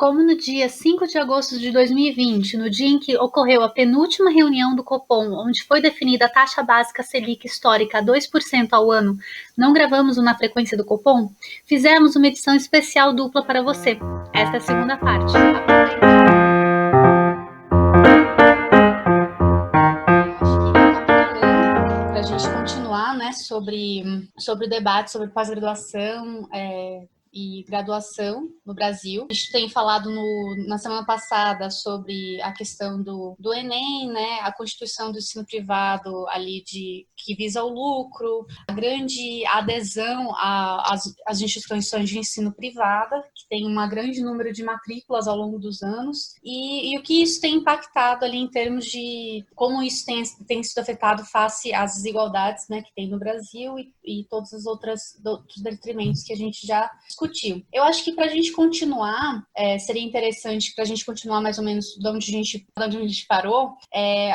Como no dia 5 de agosto de 2020, no dia em que ocorreu a penúltima reunião do Copom, onde foi definida a taxa básica Selic histórica a 2% ao ano, não gravamos o Na Frequência do Copom, fizemos uma edição especial dupla para você. Esta é a segunda parte. Para a gente continuar, né, sobre o debate sobre pós-graduação e graduação no Brasil. A gente tem falado na semana passada sobre a questão do Enem, né, a constituição do ensino privado ali que visa o lucro, a grande adesão às instituições de ensino privada, que tem um grande número de matrículas ao longo dos anos, e o que isso tem impactado ali em termos de como isso tem sido afetado face às desigualdades, né, que tem no Brasil e todos os outros detrimentos que a gente já discutiu. Eu acho que para a gente continuar, seria interessante para a gente continuar mais ou menos de onde a gente parou,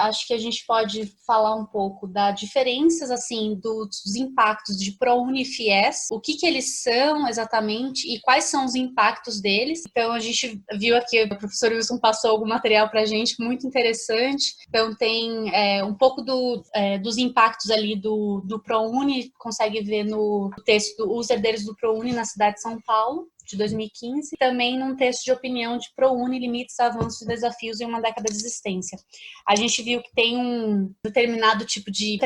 acho que a gente pode falar um pouco das diferenças, assim, dos impactos de ProUni e FIES, o que eles são exatamente e quais são os impactos deles. Então, a gente viu aqui, o professor Wilson passou algum material para a gente, muito interessante. Então, tem um pouco dos impactos ali do ProUni, consegue ver no texto Os Herdeiros do ProUni na cidade de São Paulo, de 2015, também num texto de opinião de ProUni, Limites, Avanços e Desafios em uma Década de Existência. A gente viu que tem um determinado tipo de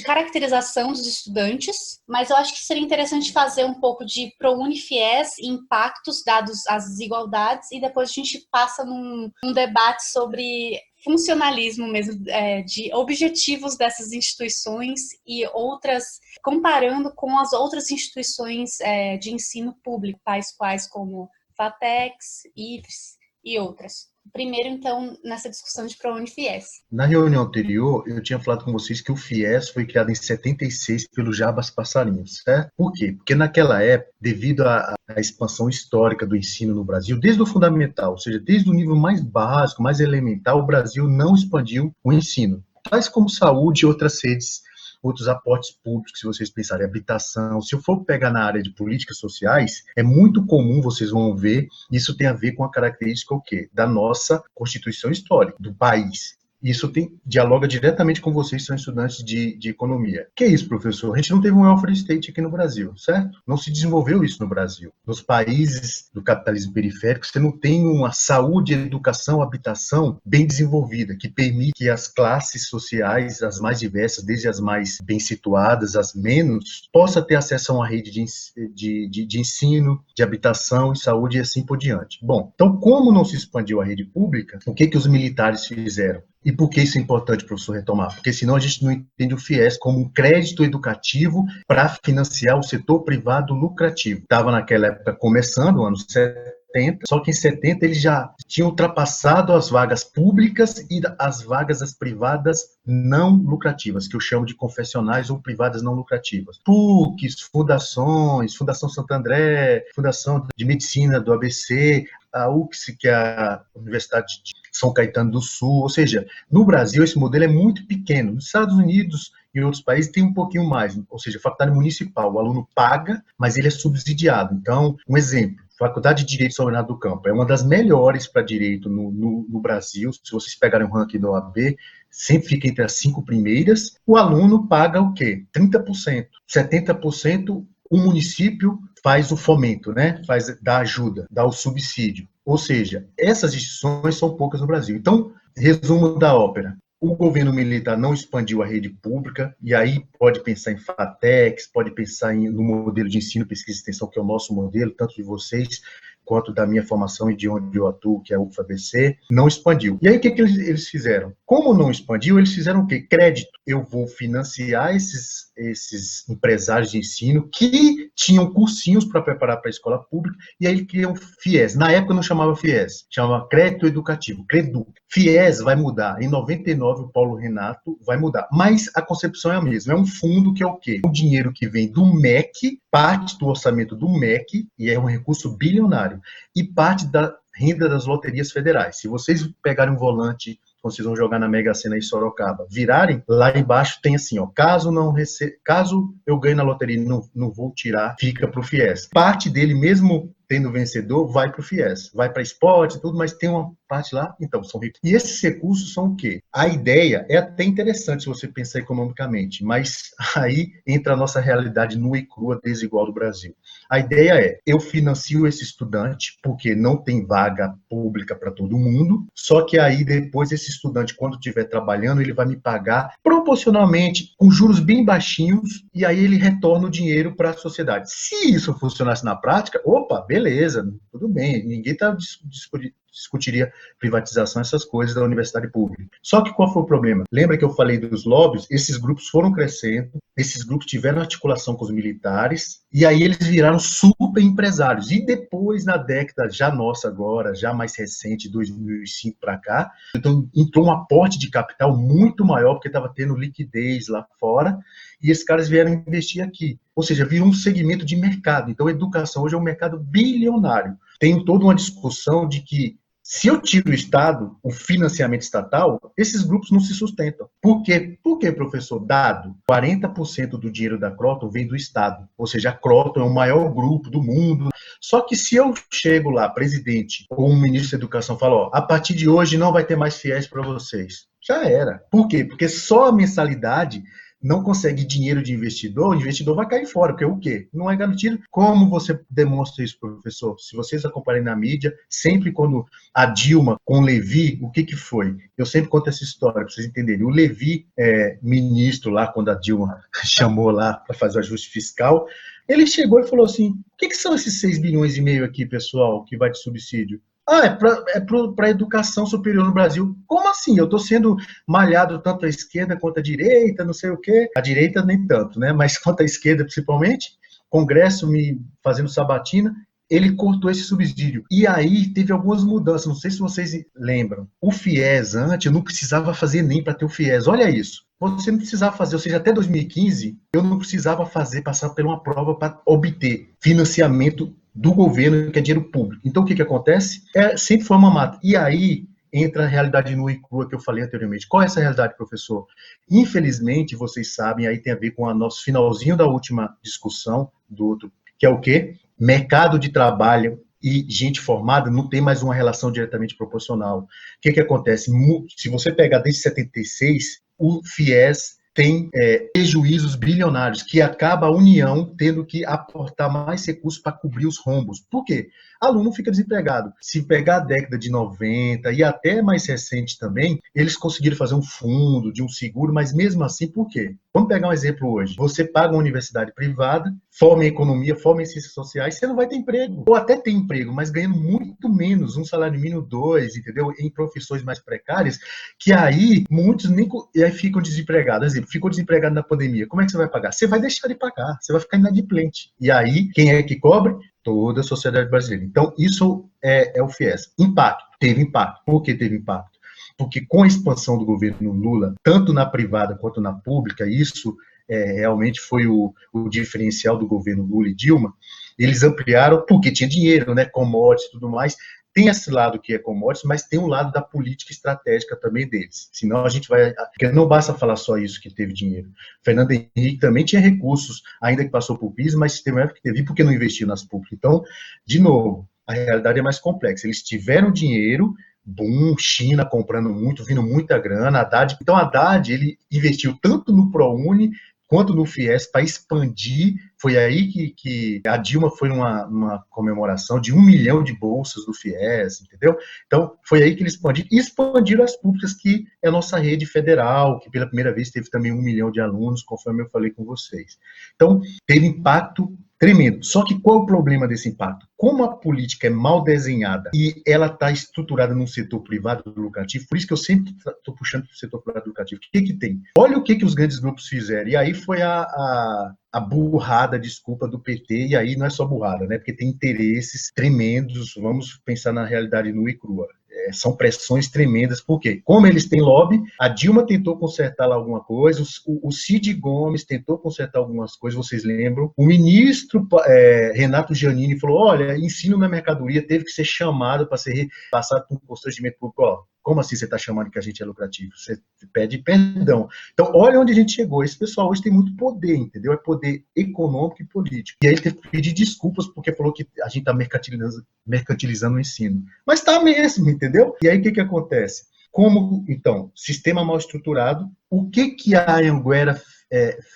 caracterização dos estudantes, mas eu acho que seria interessante fazer um pouco de ProUni, FIES, impactos dados às desigualdades, e depois a gente passa num debate sobre funcionalismo mesmo, de objetivos dessas instituições e outras, comparando com as outras instituições de ensino público, tais quais como FATECs, IFES e outras. Primeiro, então, nessa discussão de ProUni e FIES. Na reunião anterior, eu tinha falado com vocês que o FIES foi criado em 76 pelo Jarbas Passarinhos, certo? Por quê? Porque naquela época, devido à expansão histórica do ensino no Brasil, desde o fundamental, ou seja, desde o nível mais básico, mais elementar, o Brasil não expandiu o ensino. Tais como saúde e outras redes, outros aportes públicos, se vocês pensarem, habitação. Se eu for pegar na área de políticas sociais, é muito comum, vocês vão ver, isso tem a ver com a característica o quê? Da nossa Constituição Histórica, do país. Isso dialoga diretamente com vocês que são estudantes de economia. Que é isso, professor? A gente não teve um welfare state aqui no Brasil, certo? Não se desenvolveu isso no Brasil. Nos países do capitalismo periférico, você não tem uma saúde, educação, habitação bem desenvolvida, que permite que as classes sociais, as mais diversas, desde as mais bem situadas, as menos, possa ter acesso a uma rede de ensino, de habitação e saúde e assim por diante. Bom, então como não se expandiu a rede pública, o que os militares fizeram? E por que isso é importante, professor, retomar? Porque senão a gente não entende o FIES como um crédito educativo para financiar o setor privado lucrativo. Estava naquela época começando, anos 70, só que em 70 eles já tinham ultrapassado as vagas públicas e as vagas das privadas não lucrativas, que eu chamo de confessionais ou privadas não lucrativas. PUCs, fundações, Fundação Santo André, Fundação de Medicina do ABC, a UFSC, que é a Universidade de São Caetano do Sul, ou seja, no Brasil esse modelo é muito pequeno. Nos Estados Unidos e em outros países tem um pouquinho mais, ou seja, faculdade municipal, o aluno paga, mas ele é subsidiado. Então, um exemplo, Faculdade de Direito São Bernardo do Campo é uma das melhores para direito no Brasil. Se vocês pegarem o ranking da OAB, sempre fica entre as 5 primeiras. O aluno paga o quê? 30%. 70% o município faz o fomento, né? Dá ajuda, dá o subsídio. Ou seja, essas instituições são poucas no Brasil. Então, resumo da ópera. O governo militar não expandiu a rede pública, e aí pode pensar em FATECs, pode pensar no modelo de ensino, pesquisa e extensão, que é o nosso modelo, tanto de vocês quanto da minha formação e de onde eu atuo, que é o UFABC, não expandiu. E aí o que eles fizeram? Como não expandiu, eles fizeram o quê? Crédito. Eu vou financiar esses empresários de ensino que tinham cursinhos para preparar para a escola pública, e aí eles criam FIES. Na época não chamava FIES, chamava Crédito Educativo, CREDU. FIES vai mudar. Em 99, o Paulo Renato vai mudar. Mas a concepção é a mesma. É um fundo que é o quê? O dinheiro que vem do MEC, parte do orçamento do MEC, e é um recurso bilionário, e parte da renda das loterias federais. Se vocês pegarem um volante, quando vocês vão jogar na Mega Sena em Sorocaba, virarem, lá embaixo tem assim, ó, caso eu ganhe na loteria e não vou tirar, fica para o FIES. Parte dele, mesmo tendo vencedor, vai para o FIES, vai para esporte, tudo, mas tem uma parte lá, então, são ricos. E esses recursos são o quê? A ideia é até interessante se você pensar economicamente, mas aí entra a nossa realidade nua e crua, desigual do Brasil. A ideia é, eu financio esse estudante, porque não tem vaga pública para todo mundo, só que aí depois esse estudante, quando estiver trabalhando, ele vai me pagar proporcionalmente, com juros bem baixinhos, e aí ele retorna o dinheiro para a sociedade. Se isso funcionasse na prática, opa, beleza, tudo bem, ninguém está discutiria privatização, essas coisas da universidade pública. Só que qual foi o problema? Lembra que eu falei dos lobbies? Esses grupos foram crescendo, esses grupos tiveram articulação com os militares, e aí eles viraram super empresários. E depois, na década já nossa agora, já mais recente, 2005 para cá, então entrou um aporte de capital muito maior, porque estava tendo liquidez lá fora, e esses caras vieram investir aqui. Ou seja, virou um segmento de mercado. Então, a educação hoje é um mercado bilionário. Tem toda uma discussão de que, se eu tiro o Estado, o financiamento estatal, esses grupos não se sustentam. Por quê? Porque, professor, dado 40% do dinheiro da Croton vem do Estado. Ou seja, a Croton é o maior grupo do mundo. Só que se eu chego lá, presidente, ou um ministro da Educação, fala, ó, a partir de hoje não vai ter mais FIES para vocês. Já era. Por quê? Porque só a mensalidade não consegue dinheiro de investidor, o investidor vai cair fora, porque o quê? Não é garantido. Como você demonstra isso, professor? Se vocês acompanharem na mídia, sempre quando a Dilma com o Levi, o que foi? Eu sempre conto essa história, para vocês entenderem. O Levi, ministro lá, quando a Dilma chamou lá para fazer o ajuste fiscal, ele chegou e falou assim, o que são esses 6,5 bilhões aqui, pessoal, que vai de subsídio? Ah, é para a educação superior no Brasil. Como assim? Eu estou sendo malhado tanto à esquerda quanto à direita, não sei o quê. A direita nem tanto, né? Mas quanto à esquerda, principalmente, Congresso me fazendo sabatina, ele cortou esse subsídio. E aí teve algumas mudanças, não sei se vocês lembram. O FIES, antes, eu não precisava fazer nem para ter o FIES. Olha isso. Você não precisava fazer, ou seja, até 2015, eu não precisava passar por uma prova para obter financiamento do governo, que é dinheiro público. Então, o que acontece? Sempre foi uma mata. E aí entra a realidade nua e crua que eu falei anteriormente. Qual é essa realidade, professor? Infelizmente, vocês sabem, aí tem a ver com o nosso finalzinho da última discussão, do outro, que é o quê? Mercado de trabalho e gente formada não tem mais uma relação diretamente proporcional. O que acontece? Se você pegar desde 76, o FIES tem prejuízos bilionários, que acaba a União tendo que aportar mais recursos para cobrir os rombos. Por quê? Aluno fica desempregado. Se pegar a década de 90 e até mais recente também, eles conseguiram fazer um fundo de um seguro, mas mesmo assim, por quê? Vamos pegar um exemplo hoje. Você paga uma universidade privada, forma em economia, forma em ciências sociais, você não vai ter emprego. Ou até tem emprego, mas ganhando muito menos, um salário mínimo 2, entendeu? Em profissões mais precárias, que aí muitos nem aí ficam desempregados. Por exemplo, ficou desempregado na pandemia. Como é que você vai pagar? Você vai deixar de pagar, você vai ficar inadimplente. E aí, quem é que cobre? Toda a sociedade brasileira. Então, isso é o FIES. Impacto. Teve impacto. Por que teve impacto? Porque com a expansão do governo Lula, tanto na privada quanto na pública, isso realmente foi o diferencial do governo Lula e Dilma, eles ampliaram porque tinha dinheiro, né, commodities e tudo mais. Tem esse lado que é commodities, mas tem um lado da política estratégica também deles. Senão a gente vai... Porque não basta falar só isso que teve dinheiro. Fernando Henrique também tinha recursos, ainda que passou por PIS, mas teve uma época que teve porque não investiu nas públicas. Então, de novo, a realidade é mais complexa. Eles tiveram dinheiro, boom, China comprando muito, vindo muita grana, Haddad. Então, Haddad, ele investiu tanto no ProUni quanto no FIES para expandir. Foi aí que a Dilma foi numa comemoração de 1 milhão de bolsas do FIES, entendeu? Então, foi aí que eles expandiram as públicas, que é a nossa rede federal, que pela primeira vez teve também 1 milhão de alunos, conforme eu falei com vocês. Então, teve impacto tremendo. Só que qual é o problema desse impacto? Como a política é mal desenhada e ela está estruturada num setor privado lucrativo, por isso que eu sempre estou puxando para o setor privado lucrativo. O que tem? Olha o que os grandes grupos fizeram. E aí foi a burrada, desculpa, do PT, e aí não é só burrada, né? Porque tem interesses tremendos, vamos pensar na realidade nua e crua. São pressões tremendas, porque como eles têm lobby, a Dilma tentou consertar lá alguma coisa, o Cid Gomes tentou consertar algumas coisas, vocês lembram? O ministro Renato Giannini falou, olha, ensino na mercadoria teve que ser chamado para ser passado por um constrangimento público. Ó, Como assim você está chamando que a gente é lucrativo? Você pede perdão. Então, olha onde a gente chegou. Esse pessoal hoje tem muito poder, entendeu? É poder econômico e político. E aí ele teve que pedir desculpas porque falou que a gente está mercantilizando o ensino. Mas está mesmo, entendeu? E aí o que acontece? Como, então, sistema mal estruturado, o que a Anhanguera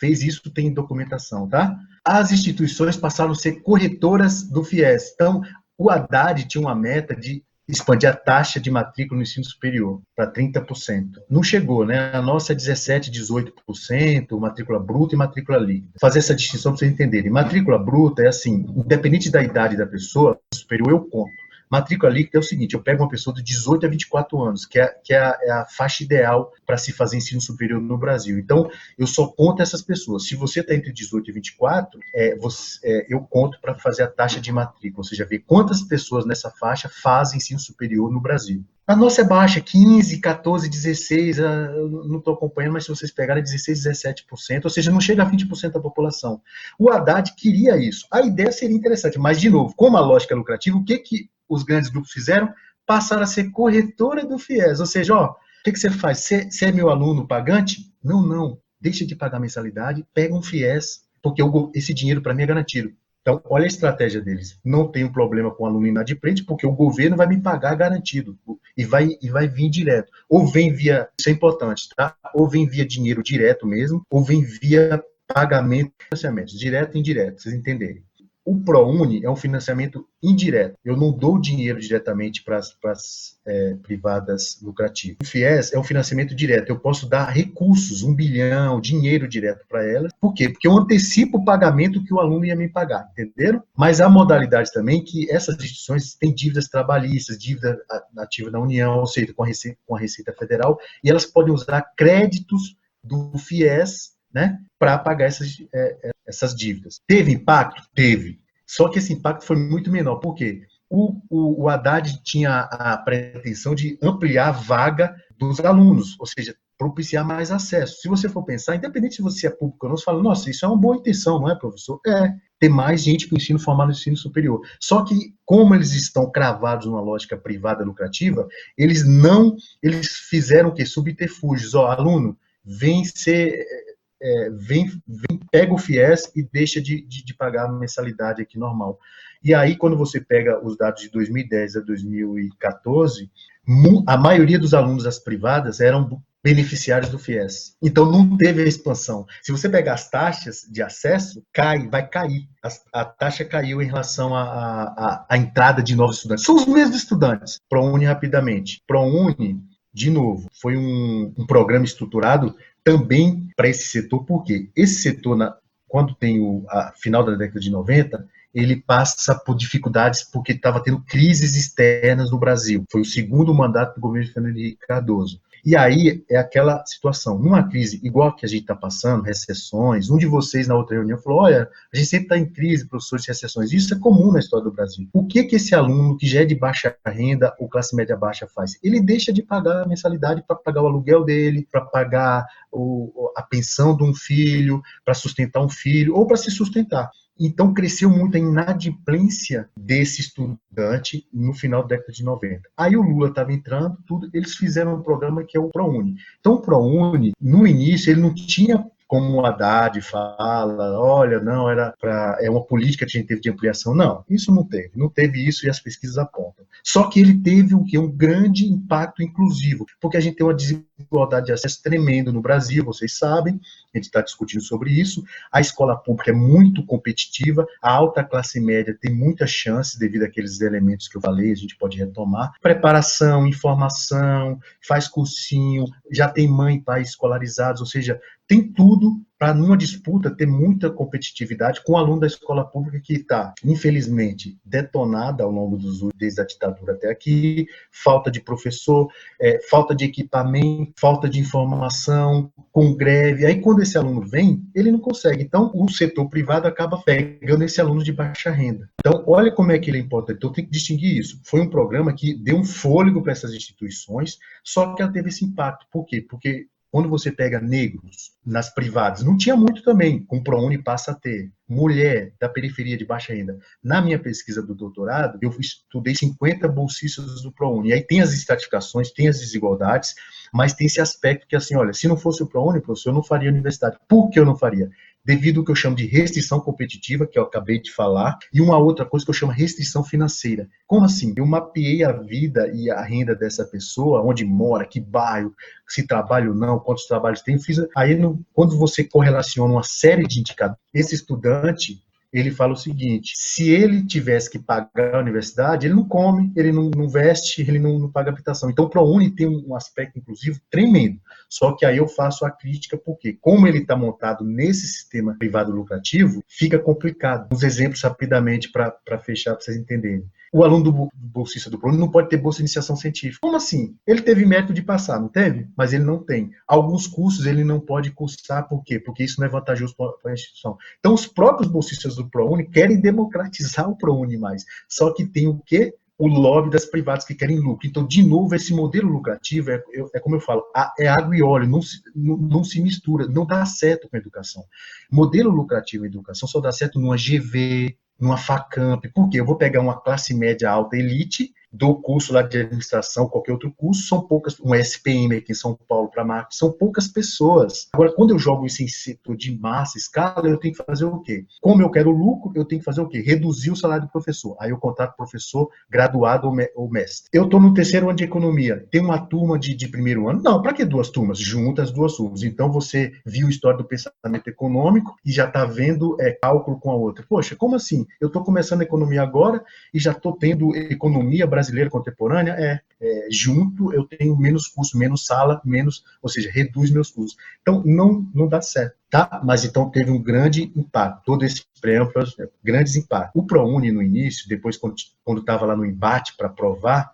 fez isso tem documentação, tá? As instituições passaram a ser corretoras do FIES. Então, o Haddad tinha uma meta de expandir a taxa de matrícula no ensino superior para 30%. Não chegou, né? A nossa é 17%, 18%, matrícula bruta e matrícula líquida. Fazer essa distinção para vocês entenderem. Matrícula bruta é assim, independente da idade da pessoa, superior eu conto. Matrícula líquida é o seguinte, eu pego uma pessoa de 18 a 24 anos, que é a faixa ideal para se fazer ensino superior no Brasil. Então, eu só conto essas pessoas. Se você está entre 18 e 24, eu conto para fazer a taxa de matrícula, ou seja, ver quantas pessoas nessa faixa fazem ensino superior no Brasil. A nossa é baixa, 15, 14, 16, eu não estou acompanhando, mas se vocês pegarem 16, 17%, ou seja, não chega a 20% da população. O Haddad queria isso. A ideia seria interessante, mas, de novo, como a lógica é lucrativa, o que os grandes grupos fizeram? Passaram a ser corretora do FIES, ou seja, o que você faz? Você é meu aluno pagante? Não, deixa de pagar mensalidade, pega um FIES, porque esse dinheiro para mim é garantido. Então, olha a estratégia deles. Não tenho problema com o aluno inadimplente, porque o governo vai me pagar garantido e vai vir direto. Ou vem via, isso é importante, tá? Ou vem via dinheiro direto mesmo, ou vem via pagamento de financiamentos, direto e indireto, vocês entenderem. O ProUni é um financiamento indireto. Eu não dou dinheiro diretamente para as privadas lucrativas. O FIES é um financiamento direto. Eu posso dar recursos, 1 bilhão, dinheiro direto para elas. Por quê? Porque eu antecipo o pagamento que o aluno ia me pagar, entenderam? Mas há modalidades também que essas instituições têm dívidas trabalhistas, dívida ativa da União, ou seja, com a Receita Federal, e elas podem usar créditos do FIES, né, para pagar essas dívidas. Teve impacto? Teve. Só que esse impacto foi muito menor. Por quê? O Haddad tinha a pretensão de ampliar a vaga dos alunos, ou seja, propiciar mais acesso. Se você for pensar, independente se você é público ou não, você fala, nossa, isso é uma boa intenção, não é, professor? Ter mais gente para o ensino formal no ensino superior. Só que, como eles estão cravados numa lógica privada lucrativa, eles fizeram o quê? Subterfúgios. Aluno, vem pega o FIES e deixa de pagar a mensalidade aqui normal. E aí, quando você pega os dados de 2010 a 2014, a maioria dos alunos das privadas eram beneficiários do FIES. Então, não teve a expansão. Se você pegar as taxas de acesso, vai cair. A taxa caiu em relação à entrada de novos estudantes. São os mesmos estudantes. ProUni, rapidamente. ProUni, de novo, foi um programa estruturado também para esse setor, porque esse setor, quando tem a final da década de 90, ele passa por dificuldades porque estava tendo crises externas no Brasil. Foi o segundo mandato do governo de Fernando Henrique Cardoso. E aí é aquela situação, numa crise igual que a gente está passando, recessões, um de vocês na outra reunião falou, olha, a gente sempre está em crise, professores de recessões, isso é comum na história do Brasil. O que esse aluno que já é de baixa renda ou classe média baixa faz? Ele deixa de pagar a mensalidade para pagar o aluguel dele, para pagar a pensão de um filho, para sustentar um filho, ou para se sustentar. Então, cresceu muito a inadimplência desse estudante no final da década de 90. Aí o Lula estava entrando, eles fizeram um programa que é o ProUni. Então, o ProUni, no início, ele não tinha, como o Haddad fala, olha, não, é uma política que a gente teve de ampliação. Não, isso não teve isso e as pesquisas apontam. Só que ele teve um grande impacto inclusivo, porque a gente tem uma desigualdade de acesso tremendo no Brasil, vocês sabem, a gente está discutindo sobre isso, a escola pública é muito competitiva, a alta classe média tem muitas chances devido àqueles elementos que eu falei, a gente pode retomar, preparação, informação, faz cursinho, já tem mãe e pai escolarizados, ou seja, tem tudo para, numa disputa, ter muita competitividade com o aluno da escola pública que está, infelizmente, detonada ao longo desde a ditadura até aqui, falta de professor, falta de equipamento, falta de informação, com greve. Aí, quando esse aluno vem, ele não consegue. Então, o setor privado acaba pegando esse aluno de baixa renda. Então, olha como é que ele é importante. Então, tem que distinguir isso. Foi um programa que deu um fôlego para essas instituições, só que ela teve esse impacto. Por quê? Porque Quando você pega negros nas privadas, não tinha muito também, com o ProUni passa a ter. Mulher da periferia de baixa renda. Na minha pesquisa do doutorado, eu estudei 50 bolsistas do ProUni. E aí tem as estratificações, tem as desigualdades, mas tem esse aspecto que, assim, olha, se não fosse o ProUni, professor, eu não faria universidade. Por que eu não faria? Devido ao que eu chamo de restrição competitiva, que eu acabei de falar, e uma outra coisa que eu chamo de restrição financeira. Como assim? Eu mapeei a vida e a renda dessa pessoa, onde mora, que bairro, se trabalha ou não, quantos trabalhos tem. Aí, quando você correlaciona uma série de indicadores, esse estudante, ele fala o seguinte: se ele tivesse que pagar a universidade, ele não come, ele não veste, ele não paga habitação. Então, o ProUni tem um aspecto, inclusive, tremendo. Só que aí eu faço a crítica, porque como ele está montado nesse sistema privado lucrativo, fica complicado. Uns exemplos rapidamente para fechar, para vocês entenderem. O aluno do bolsista do ProUni não pode ter bolsa de iniciação científica. Como assim? Ele teve mérito de passar, não teve? Mas ele não tem. Alguns cursos ele não pode cursar, por quê? Porque isso não é vantajoso para a instituição. Então, os próprios bolsistas do ProUni querem democratizar o ProUni mais. Só que tem o quê? O lobby das privadas que querem lucro. Então, de novo, esse modelo lucrativo é como eu falo, é água e óleo, não se mistura, não dá certo com a educação. Modelo lucrativo em educação só dá certo numa GV, numa Facamp. Por quê? Eu vou pegar uma classe média alta elite, dou curso lá de administração, qualquer outro curso, são poucas, um SPM aqui em São Paulo para marketing, são poucas pessoas. Agora, quando eu jogo isso em setor de massa, escala, eu tenho que fazer o quê? Como eu quero lucro, eu tenho que fazer o quê? Reduzir o salário do professor. Aí eu contrato professor graduado ou mestre. Eu estou no terceiro ano de economia, tem uma turma de primeiro ano? Não, para que duas turmas? Junta as duas turmas. Então, você viu a história do pensamento econômico e já está vendo cálculo com a outra. Poxa, como assim? Eu estou começando a economia agora e já estou tendo economia brasileira contemporânea? Junto eu tenho menos custo, menos sala, ou seja, reduz meus custos. Então, não dá certo, tá? Mas então teve um grande impacto, todo esse preâmbulo, grandes impactos. O ProUni no início, depois quando estava lá no embate para aprovar,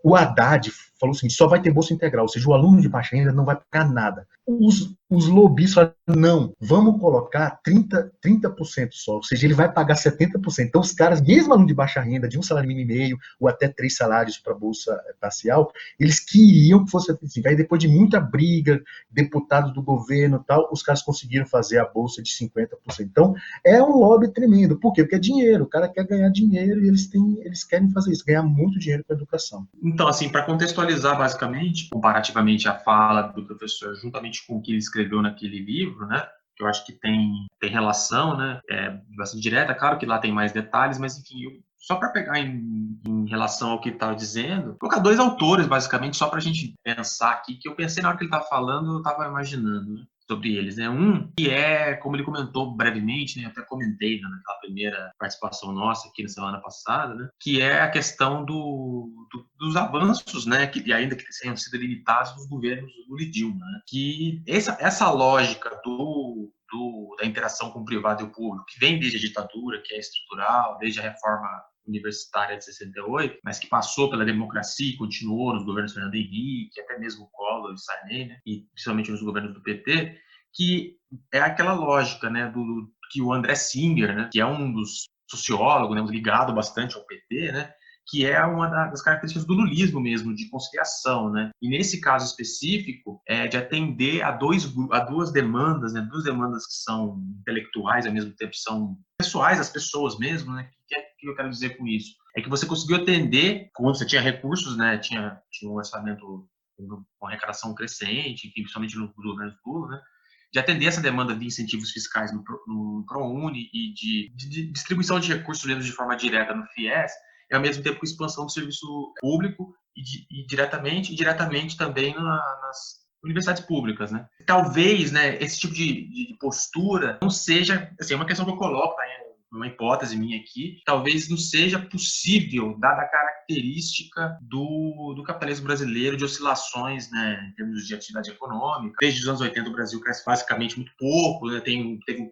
o Haddad falou assim, só vai ter bolsa integral, ou seja, o aluno de baixa renda não vai pagar nada. Os lobistas falaram, não, vamos colocar 30% só, ou seja, ele vai pagar 70%. Então, os caras, mesmo aluno de baixa renda, de um salário mínimo e meio, ou até 3 salários para bolsa parcial, eles queriam que fosse 75%. Aí, depois de muita briga, deputados do governo e tal, os caras conseguiram fazer a bolsa de 50%. Então, é um lobby tremendo. Por quê? Porque é dinheiro, o cara quer ganhar dinheiro e eles querem fazer isso, ganhar muito dinheiro com a educação. Então, assim, para contextualizar basicamente, comparativamente a fala do professor, juntamente com o que ele escreveu naquele livro, né, que eu acho que tem relação, né, bastante direta, claro que lá tem mais detalhes, mas enfim, só para pegar em relação ao que ele estava dizendo, vou colocar dois autores, basicamente, só para a gente pensar aqui, que eu pensei na hora que ele estava falando, eu estava imaginando, né, sobre eles, né? Um que é, como ele comentou brevemente, né, eu até comentei, né, naquela primeira participação nossa aqui na semana passada, né, que é a questão dos avanços, né, que ainda que tenham sido limitados dos governos do Lula e Dilma, né, que essa lógica da interação com o privado e o público, que vem desde a ditadura, que é estrutural, desde a reforma universitária de 68, mas que passou pela democracia e continuou nos governos Fernando Henrique, até mesmo o Collor e Sarney, né, e principalmente nos governos do PT, que é aquela lógica, né, que o André Singer, né, que é um dos sociólogos, né, ligado bastante ao PT, né, que é uma das características do lulismo mesmo, de conciliação, né? E nesse caso específico, de atender a duas demandas, né? Duas demandas que são intelectuais, ao mesmo tempo são pessoais, as pessoas mesmo, né? O que eu quero dizer com isso? É que você conseguiu atender, quando você tinha recursos, né? Tinha um orçamento com arrecadação crescente, enfim, principalmente no governo Lula, né? De atender essa demanda de incentivos fiscais no ProUni e de distribuição de recursos de forma direta no FIES, e ao mesmo tempo com expansão do serviço público e diretamente também nas universidades públicas, né? Talvez, né, esse tipo de postura não seja, assim, é uma questão que eu coloco, tá? Uma hipótese minha aqui, talvez não seja possível, dada a característica do capitalismo brasileiro de oscilações, né, em termos de atividade econômica. Desde os anos 80 o Brasil cresce basicamente muito pouco, né, teve um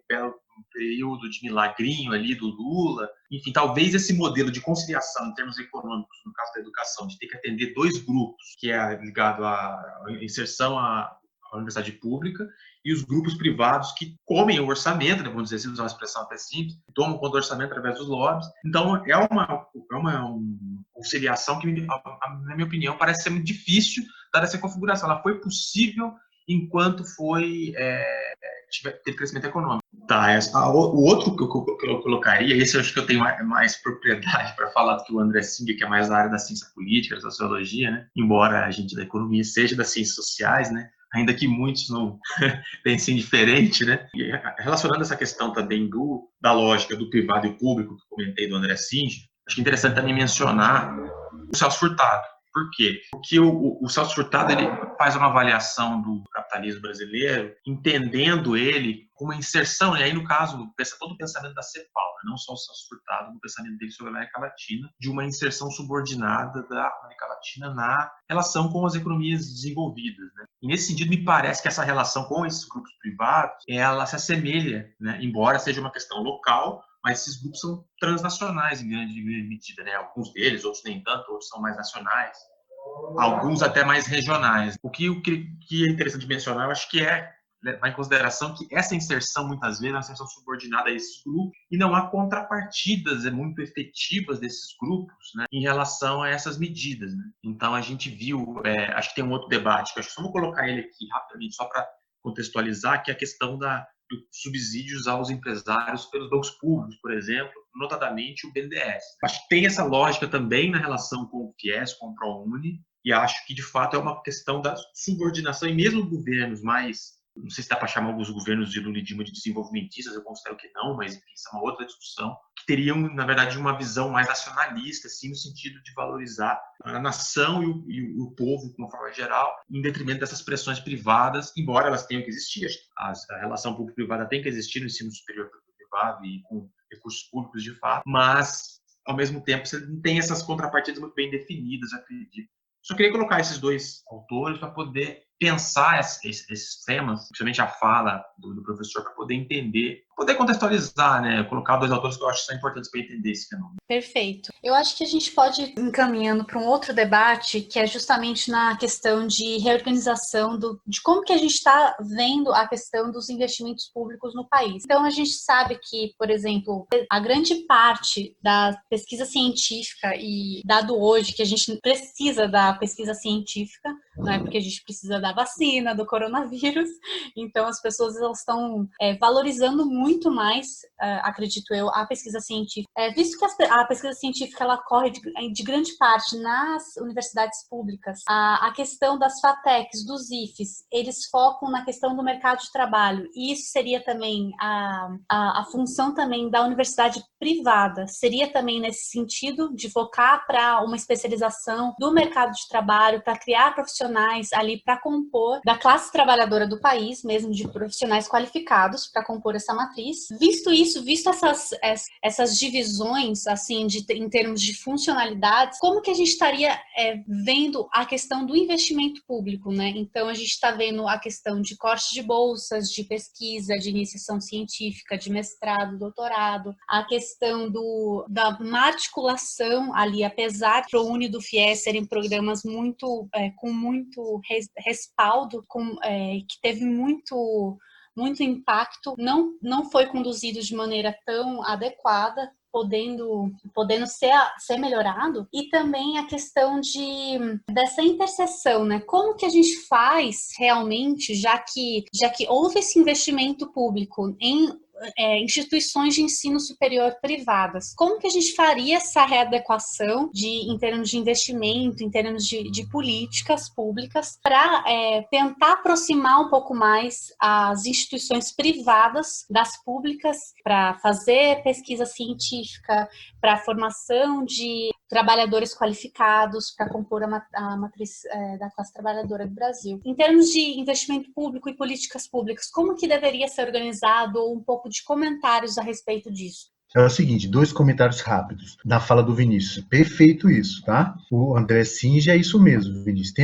período de milagrinho ali do Lula. Enfim, talvez esse modelo de conciliação em termos econômicos, no caso da educação, de ter que atender dois grupos, que é ligado à inserção à universidade pública, e os grupos privados que comem o orçamento, né, vamos dizer assim, usar uma expressão até simples, tomam conta do orçamento através dos lobbies. Então, é uma conciliação que, na minha opinião, parece ser muito difícil, dada essa configuração. Ela foi possível enquanto teve crescimento econômico. Tá, o outro que eu colocaria, esse eu acho que eu tenho mais propriedade para falar do que o André Singer, que é mais da área da ciência política, da sociologia, né? Embora a gente da economia seja das ciências sociais, né? Ainda que muitos não pensem diferente, né? E relacionando essa questão também da lógica do privado e público, que eu comentei do André Singer, acho que é interessante também mencionar o Celso Furtado. Por quê? Porque o Celso Furtado ele faz uma avaliação do capitalismo brasileiro, entendendo ele como uma inserção, e aí, no caso, todo o pensamento da CEPAL, né? Não só o Celso Furtado, o pensamento dele sobre a América Latina, de uma inserção subordinada da América Latina na relação com as economias desenvolvidas. Né? E, nesse sentido, me parece que essa relação com esses grupos privados, ela se assemelha, né? Embora seja uma questão local, mas esses grupos são transnacionais em grande medida, né? Alguns deles, outros nem tanto, outros são mais nacionais, alguns até mais regionais. O que é interessante mencionar, eu acho que levar em consideração que essa inserção, muitas vezes, é uma inserção subordinada a esses grupos e não há contrapartidas muito efetivas desses grupos, né, em relação a essas medidas. Né? Então, a gente viu, acho que tem um outro debate, que acho que só vou colocar ele aqui rapidamente, só para contextualizar, que é a questão dos subsídios aos empresários pelos bancos públicos, por exemplo, notadamente o BNDES. Acho que tem essa lógica também na relação com o FIES, com o ProUni, e acho que, de fato, é uma questão da subordinação, e mesmo governos mais, não sei se dá para chamar alguns governos de Lula e Dilma de desenvolvimentistas, eu considero que não, mas enfim, isso é uma outra discussão, que teriam, na verdade, uma visão mais nacionalista, assim, no sentido de valorizar a nação e o povo, de uma forma geral, em detrimento dessas pressões privadas, embora elas tenham que existir. A relação público-privada tem que existir no ensino superior privado e com recursos públicos de fato, mas, ao mesmo tempo, você não tem essas contrapartidas muito bem definidas, acredito. Só queria colocar esses dois autores para poder pensar esses temas, principalmente a fala do professor, para poder entender, poder contextualizar, né? Colocar dois autores que eu acho que são importantes para entender esse fenômeno. Perfeito. Eu acho que a gente pode ir encaminhando para um outro debate, que é justamente na questão de reorganização de como que a gente está vendo a questão dos investimentos públicos no país. Então, a gente sabe que, por exemplo, a grande parte da pesquisa científica, e dado hoje que a gente precisa da pesquisa científica, não é porque a gente precisa da vacina, do coronavírus, então as pessoas elas estão valorizando muito mais, acredito eu, a pesquisa científica. Visto que a pesquisa científica ela ocorre de grande parte nas universidades públicas, a questão das FATECs, dos IFES, eles focam na questão do mercado de trabalho, e isso seria também a função também da universidade privada, seria também nesse sentido de focar para uma especialização do mercado de trabalho, para criar profissionais ali para compor da classe trabalhadora do país, mesmo de profissionais qualificados para compor essa matriz. Visto essas divisões, assim, em termos de funcionalidades, como que a gente estaria vendo a questão do investimento público, né? Então, a gente está vendo a questão de corte de bolsas, de pesquisa, de iniciação científica, de mestrado, doutorado, a questão da uma articulação ali, apesar do ProUni e do FIES serem programas com muito respaldo, que teve muito impacto, não foi conduzido de maneira tão adequada, podendo ser melhorado, e também a questão dessa interseção, né? Como que a gente faz realmente, já que houve esse investimento público em instituições de ensino superior privadas. Como que a gente faria essa readequação em termos de investimento, em termos de políticas públicas, para tentar aproximar um pouco mais as instituições privadas das públicas, para fazer pesquisa científica, para a formação de trabalhadores qualificados para compor a matriz da classe trabalhadora do Brasil. Em termos de investimento público e políticas públicas, como que deveria ser organizado, ou um pouco de comentários a respeito disso? É o seguinte, 2 comentários rápidos na fala do Vinícius. Perfeito isso, tá? O André Singer é isso mesmo, Vinícius.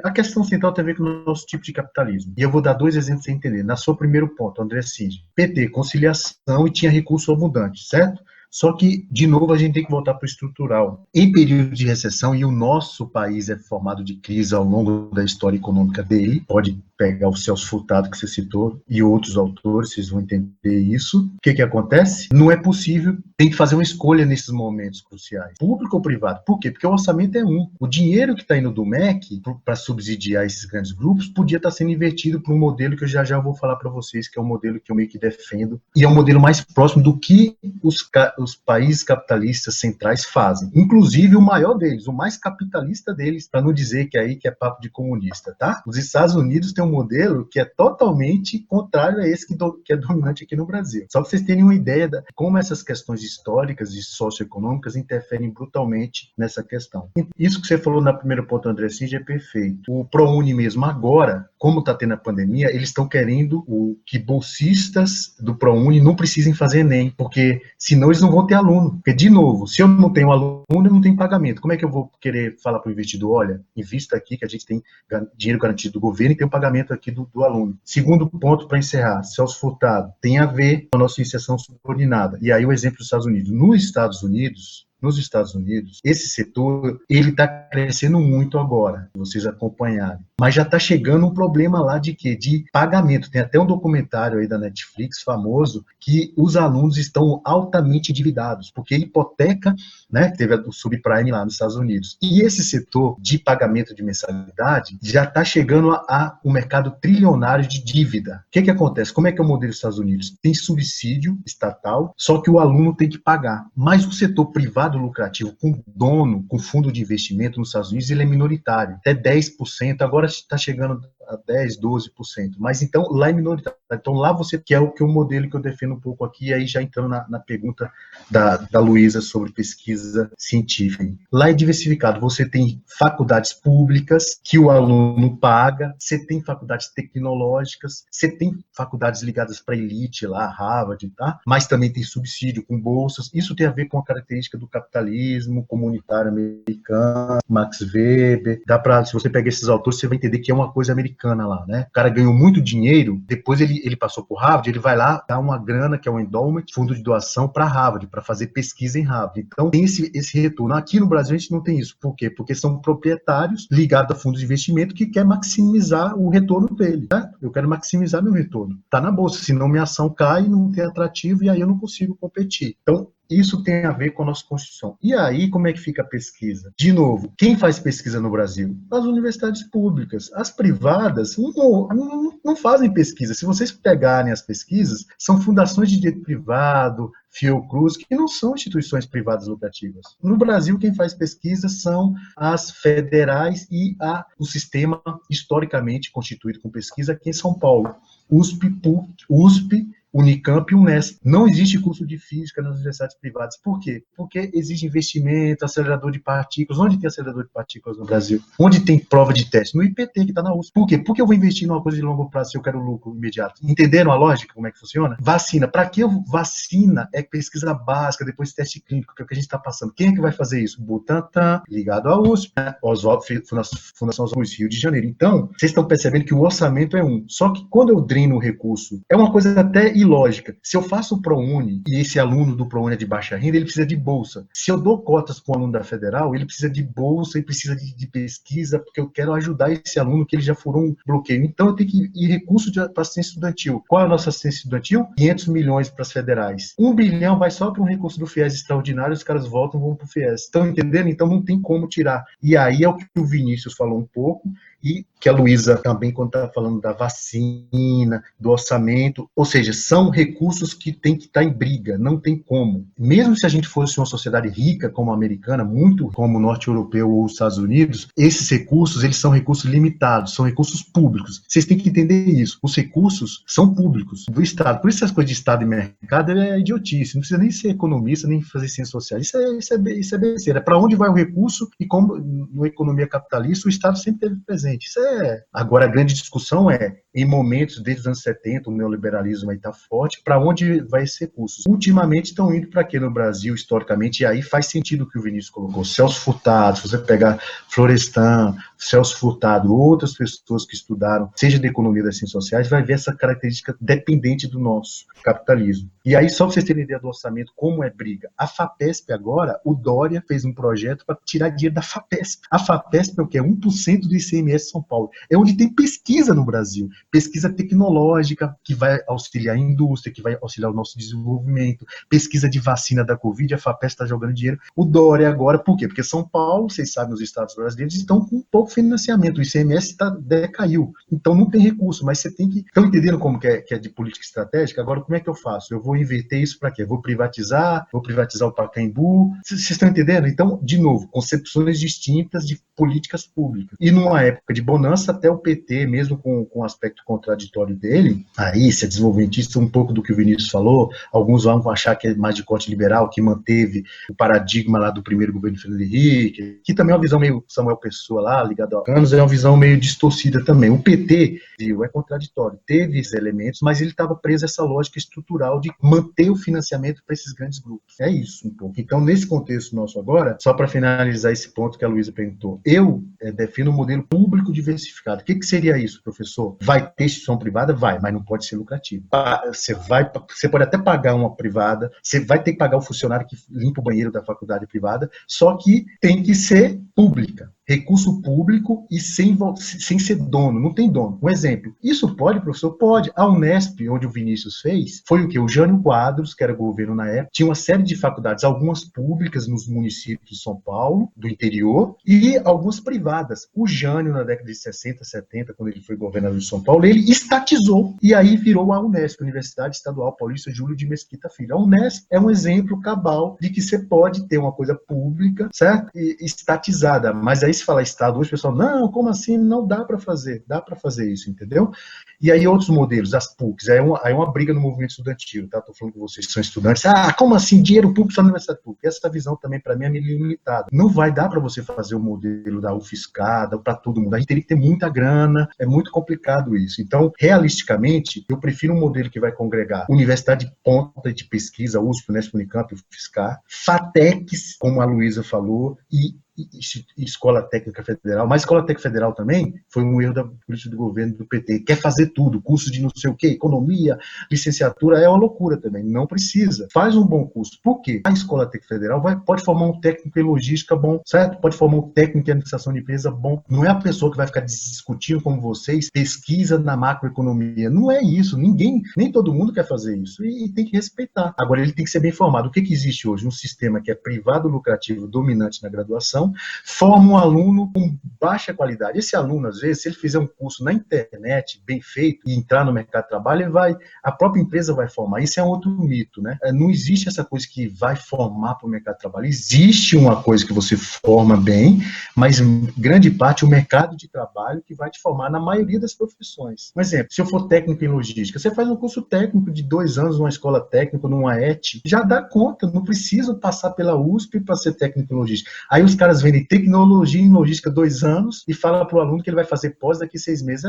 A questão central tem a ver com o nosso tipo de capitalismo. E eu vou dar 2 exemplos para você entender. Na sua primeiro ponto, André Singer. PT, conciliação e tinha recurso abundante, certo? Só que, de novo, a gente tem que voltar para o estrutural. Em período de recessão, e o nosso país é formado de crise ao longo da história econômica dele, pode pegar o Celso Furtado, que você citou, e outros autores, vocês vão entender isso. O que acontece? Não é possível, tem que fazer uma escolha nesses momentos cruciais. Público ou privado? Por quê? Porque o orçamento é um. O dinheiro que está indo do MEC para subsidiar esses grandes grupos podia estar sendo invertido para um modelo que eu já vou falar para vocês, que é um modelo que eu meio que defendo, e é um modelo mais próximo do que os países capitalistas centrais fazem. Inclusive o maior deles, o mais capitalista deles, para não dizer que é papo de comunista, tá? Os Estados Unidos têm um modelo que é totalmente contrário a esse que é dominante aqui no Brasil. Só para vocês terem uma ideia de como essas questões históricas e socioeconômicas interferem brutalmente nessa questão. Isso que você falou na primeira ponto, André Cid, é perfeito. O ProUni mesmo agora, como está tendo a pandemia, eles estão querendo que bolsistas do ProUni não precisem fazer Enem, porque senão eles não vão ter aluno. Porque, de novo, se eu não tenho aluno, eu não tenho pagamento. Como é que eu vou querer falar para o investidor, olha, invista aqui que a gente tem dinheiro garantido do governo e tem o pagamento aqui do aluno. Segundo ponto para encerrar, Celso Furtado, tem a ver com a nossa inserção subordinada. E aí o exemplo dos Estados Unidos. Nos Estados Unidos, esse setor, ele está crescendo muito agora, se vocês acompanharem. Mas já está chegando um problema lá de quê? De pagamento. Tem até um documentário aí da Netflix, famoso, que os alunos estão altamente endividados, porque hipoteca, né, teve o subprime lá nos Estados Unidos. E esse setor de pagamento de mensalidade já está chegando a um mercado trilionário de dívida. O que acontece? Como é que é o modelo dos Estados Unidos? Tem subsídio estatal, só que o aluno tem que pagar. Mas o setor privado lucrativo, com dono, com fundo de investimento nos Estados Unidos, ele é minoritário, até 10%, agora está chegando a 10%, 12%, mas então lá é minoritário. Então lá você quer o modelo que eu defendo um pouco aqui, aí já entrando na pergunta da Luísa sobre pesquisa científica. Lá é diversificado, você tem faculdades públicas que o aluno paga, você tem faculdades tecnológicas, você tem faculdades ligadas para a elite lá, Harvard, tá? Mas também tem subsídio com bolsas. Isso tem a ver com a característica do capitalismo comunitário americano, Max Weber. Se você pegar esses autores, você vai entender que é uma coisa americana lá, né? O cara ganhou muito dinheiro, depois ele passou por Harvard, ele vai lá dar uma grana, que é um endowment, fundo de doação, para Harvard, para fazer pesquisa em Harvard. Então, tem esse retorno. Aqui no Brasil, a gente não tem isso. Por quê? Porque são proprietários ligados a fundos de investimento que quer maximizar o retorno dele, né? Eu quero maximizar meu retorno. Tá na bolsa, senão minha ação cai, não tem atrativo, e aí eu não consigo competir. Então, isso tem a ver com a nossa Constituição. E aí, como é que fica a pesquisa? De novo, quem faz pesquisa no Brasil? As universidades públicas. As privadas não fazem pesquisa. Se vocês pegarem as pesquisas, são fundações de direito privado, Fiocruz, que não são instituições privadas lucrativas. No Brasil, quem faz pesquisa são as federais e o sistema historicamente constituído com pesquisa aqui em São Paulo. USP, Unicamp e Unesp. Não existe curso de física nas universidades privadas. Por quê? Porque exige investimento, acelerador de partículas. Onde tem acelerador de partículas no Brasil? Onde tem prova de teste? No IPT, que está na USP. Por quê? Porque eu vou investir numa coisa de longo prazo se eu quero lucro imediato. Entenderam a lógica, como é que funciona? Vacina. Para que vacina é pesquisa básica, depois teste clínico, que é o que a gente está passando. Quem é que vai fazer isso? Butantan, ligado à USP, né? Oswaldo, Fundação Oswaldo, Rio de Janeiro. Então, vocês estão percebendo que o orçamento é um. Só que quando eu dreno o recurso, é uma coisa até ilógica. Se eu faço o ProUni e esse aluno do ProUni é de baixa renda, ele precisa de bolsa. Se eu dou cotas para o aluno da Federal, ele precisa de bolsa e precisa de pesquisa, porque eu quero ajudar esse aluno que ele já furou um bloqueio. Então eu tenho que ir recurso para assistência estudantil. Qual é a nossa assistência estudantil? 500 milhões para as federais. 1 bilhão vai só para um recurso do FIES extraordinário, os caras voltam e vão para o FIES. Estão entendendo? Então não tem como tirar. E aí é o que o Vinícius falou um pouco, e que a Luísa também, quando está falando da vacina, do orçamento, ou seja, são recursos que tem que estar em briga, não tem como. Mesmo se a gente fosse uma sociedade rica como a americana, muito como o norte europeu ou os Estados Unidos, esses recursos, eles são recursos limitados, são recursos públicos. Vocês têm que entender isso. Os recursos são públicos do Estado. Por isso as coisas de Estado e mercado é idiotice. Não precisa nem ser economista, nem fazer ciências sociais. Isso é besteira. É para onde vai o recurso e como, na economia capitalista, o Estado sempre teve presente. Agora, a grande discussão é em momentos, desde os anos 70, o neoliberalismo aí está forte, para onde vai esses recursos? Ultimamente estão indo para quê no Brasil, historicamente, e aí faz sentido o que o Vinícius colocou. Celso Furtado, se você pegar Florestan, Celso Furtado, outras pessoas que estudaram, seja da economia das ciências sociais, vai ver essa característica dependente do nosso capitalismo. E aí, só para vocês terem ideia do orçamento, como é briga. A FAPESP agora, o Dória fez um projeto para tirar dinheiro da FAPESP. A FAPESP é o quê? 1% do ICMS de São Paulo. É onde tem pesquisa no Brasil. Pesquisa tecnológica, que vai auxiliar a indústria, que vai auxiliar o nosso desenvolvimento. Pesquisa de vacina da Covid, a FAPESP está jogando dinheiro. O Dória agora, por quê? Porque São Paulo, vocês sabem, os estados brasileiros estão com pouco financiamento. O ICMS decaiu. Então não tem recurso, mas você tem que... Estão entendendo como que é de política estratégica? Agora, como é que eu faço? Eu vou inverter isso para quê? Vou privatizar o Pacaembu. Vocês estão entendendo? Então, de novo, concepções distintas de políticas públicas. E numa época de bonança, até o PT, mesmo com o aspecto contraditório dele, aí, se é desenvolvimentista, um pouco do que o Vinícius falou, alguns vão achar que é mais de corte liberal, que manteve o paradigma lá do primeiro governo Fernando Henrique, que também é uma visão meio Samuel Pessoa lá, ligado a Canos, é uma visão meio distorcida também. O PT, é contraditório, teve esses elementos, mas ele estava preso a essa lógica estrutural de manter o financiamento para esses grandes grupos. É isso um pouco. Então, nesse contexto nosso agora, só para finalizar esse ponto que a Luísa perguntou, eu defino um modelo público diversificado. O que seria isso, professor? Vai ter instituição privada? Vai, mas não pode ser lucrativo. Você pode até pagar uma privada, você vai ter que pagar o funcionário que limpa o banheiro da faculdade privada, só que tem que ser pública. Recurso público e sem ser dono, não tem dono. Um exemplo, isso pode, professor? Pode. A Unesp, onde o Vinícius fez, foi o quê? O Jânio Quadros, que era governo na época, tinha uma série de faculdades, algumas públicas nos municípios de São Paulo, do interior, e algumas privadas. O Jânio, na década de 60, 70, quando ele foi governador de São Paulo, ele estatizou, e aí virou a Unesp, Universidade Estadual Paulista Júlio de Mesquita Filho. A Unesp é um exemplo cabal de que você pode ter uma coisa pública, certo? E estatizada, mas aí se falar Estado hoje, o pessoal, não, como assim? Não dá para fazer isso, entendeu? E aí outros modelos, as PUCs, aí é uma briga no movimento estudantil, tá? Estou falando com vocês que são estudantes, como assim, dinheiro público só na Universidade Pública? Essa visão também, para mim, é meio limitada. Não vai dar para você fazer o modelo da UFSCada para todo mundo, a gente teria que ter muita grana, é muito complicado isso. Então, realisticamente, eu prefiro um modelo que vai congregar universidade de ponta de pesquisa, USP, Unesp, Unicamp, UFSCar, FATECs, como a Luísa falou, e Escola Técnica Federal, mas Escola Técnica Federal também foi um erro da política do governo do PT, quer fazer tudo, curso de não sei o que, economia, licenciatura, é uma loucura também, não precisa, faz um bom curso, por quê? A Escola Técnica Federal pode formar um técnico em logística bom, certo? Pode formar um técnico em administração de empresa bom, não é a pessoa que vai ficar discutindo com vocês, pesquisa na macroeconomia, não é isso, nem todo mundo quer fazer isso, e tem que respeitar. Agora ele tem que ser bem formado. O que existe hoje? Um sistema que é privado, lucrativo, dominante na graduação, forma um aluno com baixa qualidade. Esse aluno, às vezes, se ele fizer um curso na internet, bem feito, e entrar no mercado de trabalho, a própria empresa vai formar. Isso é um outro mito, né? Não existe essa coisa que vai formar para o mercado de trabalho. Existe uma coisa que você forma bem, mas, em grande parte, o mercado de trabalho que vai te formar na maioria das profissões. Um exemplo, se eu for técnico em logística, você faz um curso técnico de 2 anos numa escola técnica, numa ET, já dá conta, não precisa passar pela USP para ser técnico em logística. Aí os caras vendem tecnologia em logística 2 anos e fala para o aluno que ele vai fazer pós daqui 6 meses.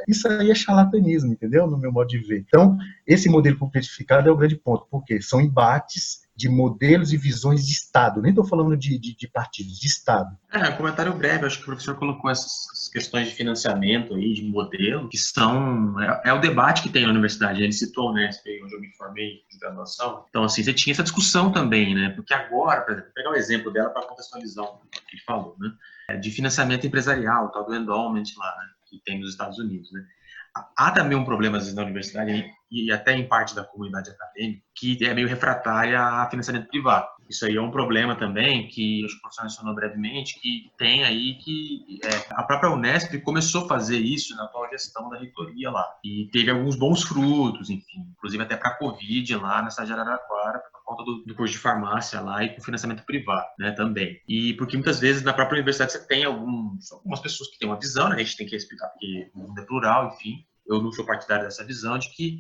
Isso aí é charlatanismo, entendeu? No meu modo de ver. Então, esse modelo publicificado é o grande ponto, porque são embates de modelos e visões de Estado. Nem estou falando de partidos, de Estado. Um comentário breve. Acho que o professor colocou essas questões de financiamento aí, de modelo, que são... É o debate que tem na universidade. Ele citou a Unesp, onde eu me formei de graduação. Então, assim, você tinha essa discussão também, né? Porque agora, por exemplo, vou pegar o exemplo dela para contextualizar o que ele falou, né? De financiamento empresarial, tal do endowment lá, né? Que tem nos Estados Unidos, né? Há também um problema, às vezes, na universidade, e até em parte da comunidade acadêmica, que é meio refratária a financiamento privado. Isso aí é um problema também, que acho que o professor mencionou brevemente, que tem aí que a própria Unesp começou a fazer isso na atual gestão da reitoria lá. E teve alguns bons frutos, enfim, inclusive até para a Covid lá na cidade de Araraquara, por conta do curso de farmácia lá e com financiamento privado, né, também. E porque muitas vezes na própria universidade você tem algumas pessoas que têm uma visão, né, a gente tem que respeitar porque o mundo é plural, enfim. Eu não sou partidário dessa visão de que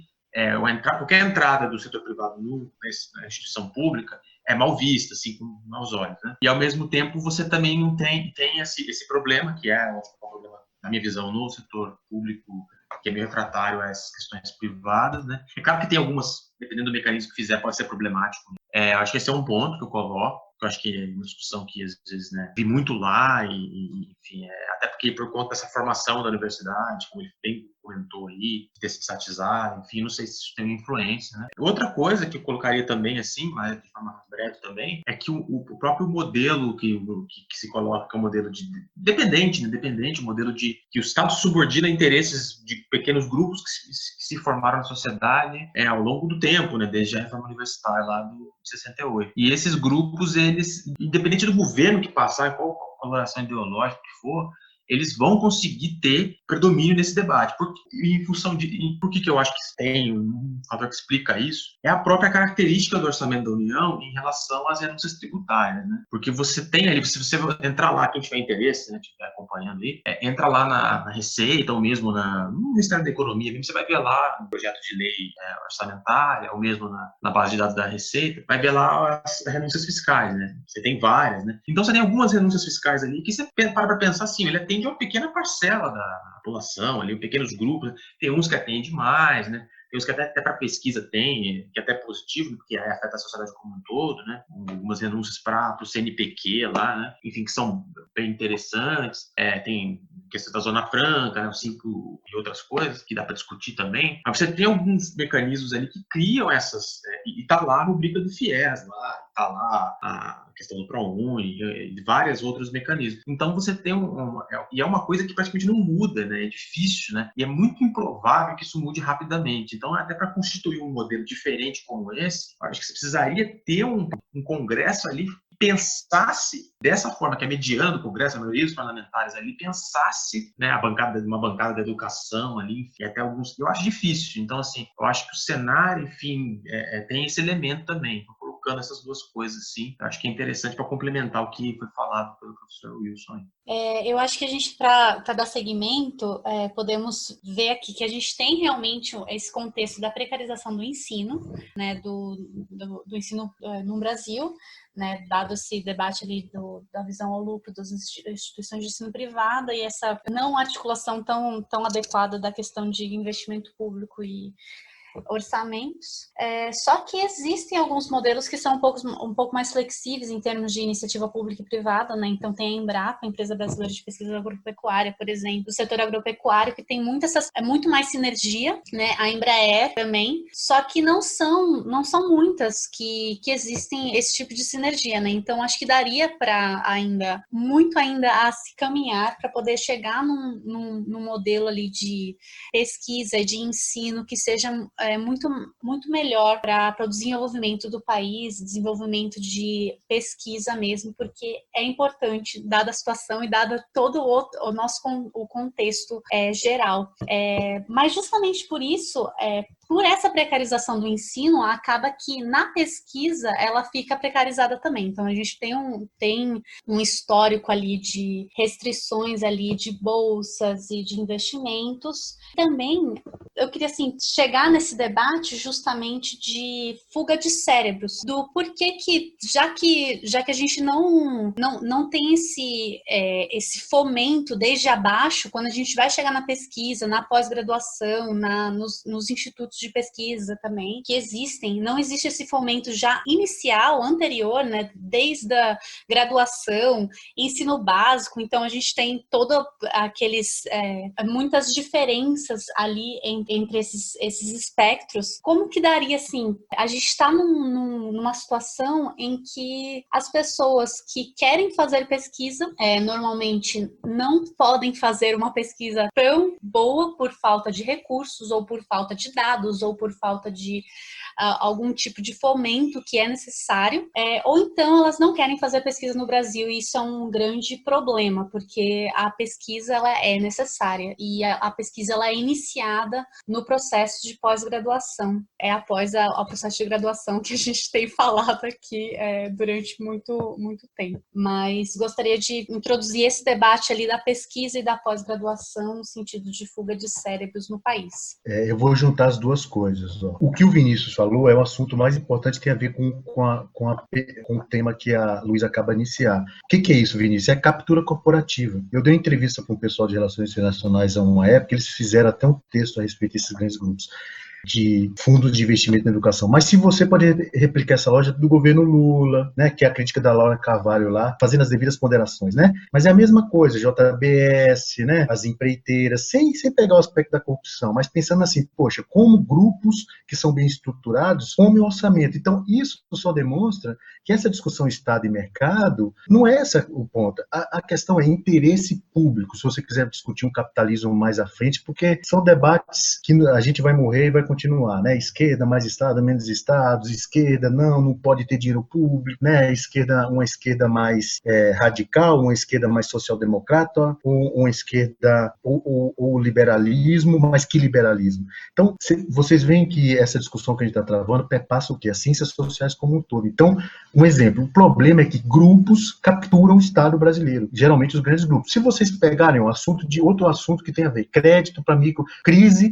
qualquer entrada do setor privado na instituição pública é mal vista, assim, com maus olhos, né? E, ao mesmo tempo, você também não tem esse problema, que é um problema, na minha visão, no setor público, que é meio refratário a essas questões privadas, né? É claro que tem algumas, dependendo do mecanismo que fizer, pode ser problemático. Acho que esse é um ponto que eu coloco. Eu acho que é uma discussão que, às vezes, né, vi muito lá, enfim, até porque por conta dessa formação da universidade, como ele bem comentou aí, de desestatizaram, enfim, não sei se isso tem influência, né? Outra coisa que eu colocaria também, assim, mas de forma breve também, é que o próprio modelo que se coloca, que é um modelo de dependente, né? Dependente, um modelo de que o Estado subordina interesses de pequenos grupos que se formaram na sociedade ao longo do tempo, né? Desde a reforma universitária lá de 68. E esses grupos, eles, independente do governo que passar, qual coloração ideológica que for, eles vão conseguir ter predomínio nesse debate. Por que eu acho que tem um fator que explica isso? É a própria característica do orçamento da União em relação às renúncias tributárias, né? Porque você tem ali, se você entrar lá, quem tiver interesse, né, estiver acompanhando aí, entra lá na Receita ou mesmo no Ministério da Economia, você vai ver lá no projeto de lei orçamentária ou mesmo na base de dados da Receita, vai ver lá as renúncias fiscais, né? Você tem várias, né? Então você tem algumas renúncias fiscais ali que você para pensar assim, ele atende uma pequena parcela da população, ali, pequenos grupos, né? Tem uns que atendem mais, né? Tem uns que até para pesquisa tem, que é até positivo, porque afeta a sociedade como um todo, né? Algumas renúncias para o CNPq lá, né? Enfim, que são bem interessantes. Tem questão da Zona Franca, né? E outras coisas que dá para discutir também. Mas você tem alguns mecanismos ali que criam essas... e está lá a rubrica do FIES, lá, está lá a questão do ProUni e vários outros mecanismos. Então você tem e é uma coisa que praticamente não muda, né? É difícil, né? E é muito improvável que isso mude rapidamente. Então, até para constituir um modelo diferente como esse, acho que você precisaria ter um congresso ali que pensasse dessa forma, que é mediando o congresso, a maioria dos parlamentares ali, pensasse, né, uma bancada da educação ali, enfim, até alguns... Eu acho difícil. Então, assim, eu acho que o cenário, enfim, tem esse elemento também. Colocando essas duas coisas, assim, eu acho que é interessante para complementar o que foi falado pelo professor Wilson. Eu acho que a gente, para dar seguimento, podemos ver aqui que a gente tem realmente esse contexto da precarização do ensino, né, do ensino no Brasil, né, dado esse debate ali da visão ao lucro das instituições de ensino privada e essa não articulação tão adequada da questão de investimento público e orçamentos. Só que existem alguns modelos que são um pouco mais flexíveis em termos de iniciativa pública e privada, né? Então tem a Embrapa, a Empresa Brasileira de Pesquisa Agropecuária, por exemplo, o setor agropecuário, que tem muito mais sinergia, né? A Embraer também, só que não são muitas que existem esse tipo de sinergia, né? Então acho que daria para muito ainda a se caminhar para poder chegar num modelo ali de pesquisa, de ensino que seja muito melhor para o desenvolvimento do país, desenvolvimento de pesquisa mesmo, porque é importante, dada a situação e dada todo o nosso contexto geral. Mas justamente por isso, por essa precarização do ensino, acaba que na pesquisa ela fica precarizada também. Então a gente tem um histórico ali de restrições ali de bolsas e de investimentos. Também eu queria assim chegar nesse debate justamente de fuga de cérebros, do porquê que já que a gente não tem esse fomento desde abaixo, quando a gente vai chegar na pesquisa, na pós-graduação, nos institutos de pesquisa também, que existem, não existe esse fomento já inicial, anterior, né, desde a graduação, ensino básico, então a gente tem muitas diferenças ali entre esses espectros. Como que daria, assim, a gente está numa situação em que as pessoas que querem fazer pesquisa, normalmente não podem fazer uma pesquisa tão boa por falta de recursos, ou por falta de dados, ou por falta de algum tipo de fomento que é necessário, ou então elas não querem fazer pesquisa no Brasil, e isso é um grande problema, porque a pesquisa ela é necessária, e a pesquisa ela é iniciada no processo de pós-graduação, após o processo de graduação que a gente tem falado aqui durante muito, muito tempo. Mas gostaria de introduzir esse debate ali da pesquisa e da pós-graduação no sentido de fuga de cérebros no país. Eu vou juntar as duas duas coisas. Ó. O que o Vinícius falou é o assunto mais importante, tem a ver com o tema que a Luísa acaba de iniciar. O que é isso, Vinícius? É captura corporativa. Eu dei uma entrevista para o pessoal de Relações Internacionais há uma época, eles fizeram até um texto a respeito desses grandes grupos de fundos de investimento na educação. Mas se você pode replicar essa lógica do governo Lula, né, que é a crítica da Laura Carvalho lá, fazendo as devidas ponderações, né? Mas é a mesma coisa, JBS, né, as empreiteiras, sem pegar o aspecto da corrupção, mas pensando assim, poxa, como grupos que são bem estruturados comem o orçamento. Então, isso só demonstra que essa discussão Estado e mercado não é essa o ponto. A questão é interesse público, se você quiser discutir um capitalismo mais à frente, porque são debates que a gente vai morrer e vai continuar, né? Esquerda, mais Estado, menos Estados, esquerda, não pode ter dinheiro público, né? Uma esquerda mais radical, uma esquerda mais social-democrata, uma esquerda ou liberalismo, mas que liberalismo? Então, vocês veem que essa discussão que a gente está travando perpassa o quê? As ciências sociais como um todo. Então, um exemplo, o problema é que grupos capturam o Estado brasileiro, geralmente os grandes grupos. Se vocês pegarem outro assunto que tem a ver, crédito para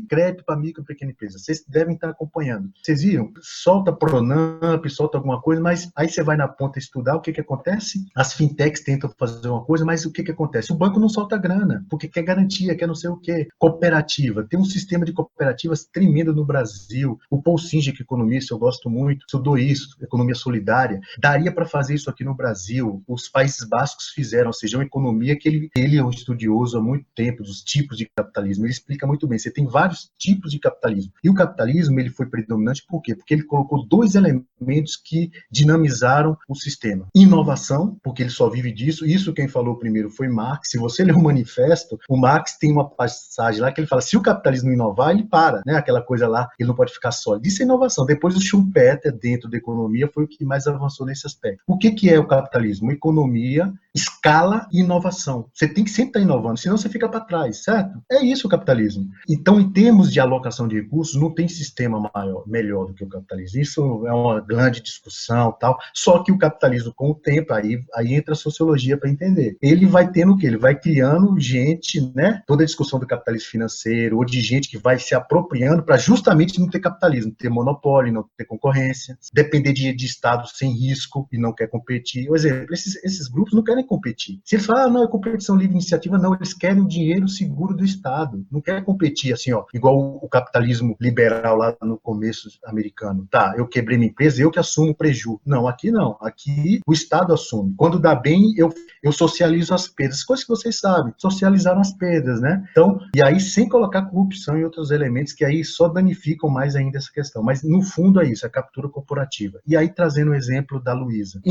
crédito para micro e pequena empresa, vocês devem estar acompanhando. Vocês viram? Solta Pronamp, solta alguma coisa, mas aí você vai na ponta estudar, o que acontece? As fintechs tentam fazer uma coisa, mas o que acontece? O banco não solta grana, porque quer garantia, quer não sei o quê. Cooperativa. Tem um sistema de cooperativas tremendo no Brasil. O Paul Singer, que é economista, eu gosto muito, estudou isso, economia solidária. Daria para fazer isso aqui no Brasil. Os Países Bascos fizeram, ou seja, uma economia que ele é um estudioso há muito tempo dos tipos de capitalismo. Ele explica muito bem. Você tem vários tipos de capitalismo. E o capitalismo ele foi predominante por quê? Porque ele colocou dois elementos que dinamizaram o sistema. Inovação, porque ele só vive disso. Isso quem falou primeiro foi Marx. Se você ler o manifesto, o Marx tem uma passagem lá que ele fala, se o capitalismo inovar, ele para, né? Aquela coisa lá, ele não pode ficar sólido. Isso é inovação. Depois o Schumpeter, dentro da economia, foi o que mais avançou nesse aspecto. O que é o capitalismo? Economia, escala e inovação. Você tem que sempre estar inovando, senão você fica para trás, certo? É isso o capitalismo. Então, em termos de alocação de recursos, não tem sistema melhor do que o capitalismo. Isso é uma grande discussão, tal. Só que o capitalismo, com o tempo, aí entra a sociologia para entender. Ele vai tendo o quê? Ele vai criando gente, né? Toda a discussão do capitalismo financeiro, ou de gente que vai se apropriando para justamente não ter capitalismo, ter monopólio, não ter concorrência, depender de Estado sem risco e não quer competir. Por exemplo, esses grupos não querem competir. Se eles falam, não, é competição livre iniciativa, não, eles querem o dinheiro seguro do Estado. Não querem competir assim, ó, igual o capitalismo liberal lá no começo americano. Tá, eu quebrei minha empresa, eu que assumo o prejuízo. Não, aqui não. Aqui o Estado assume. Quando dá bem, eu socializo as perdas. Coisas que vocês sabem, socializaram as perdas, né? Então, e aí sem colocar corrupção e outros elementos que aí só danificam mais ainda essa questão. Mas no fundo é isso, a captura corporativa. E aí trazendo o exemplo da Luísa.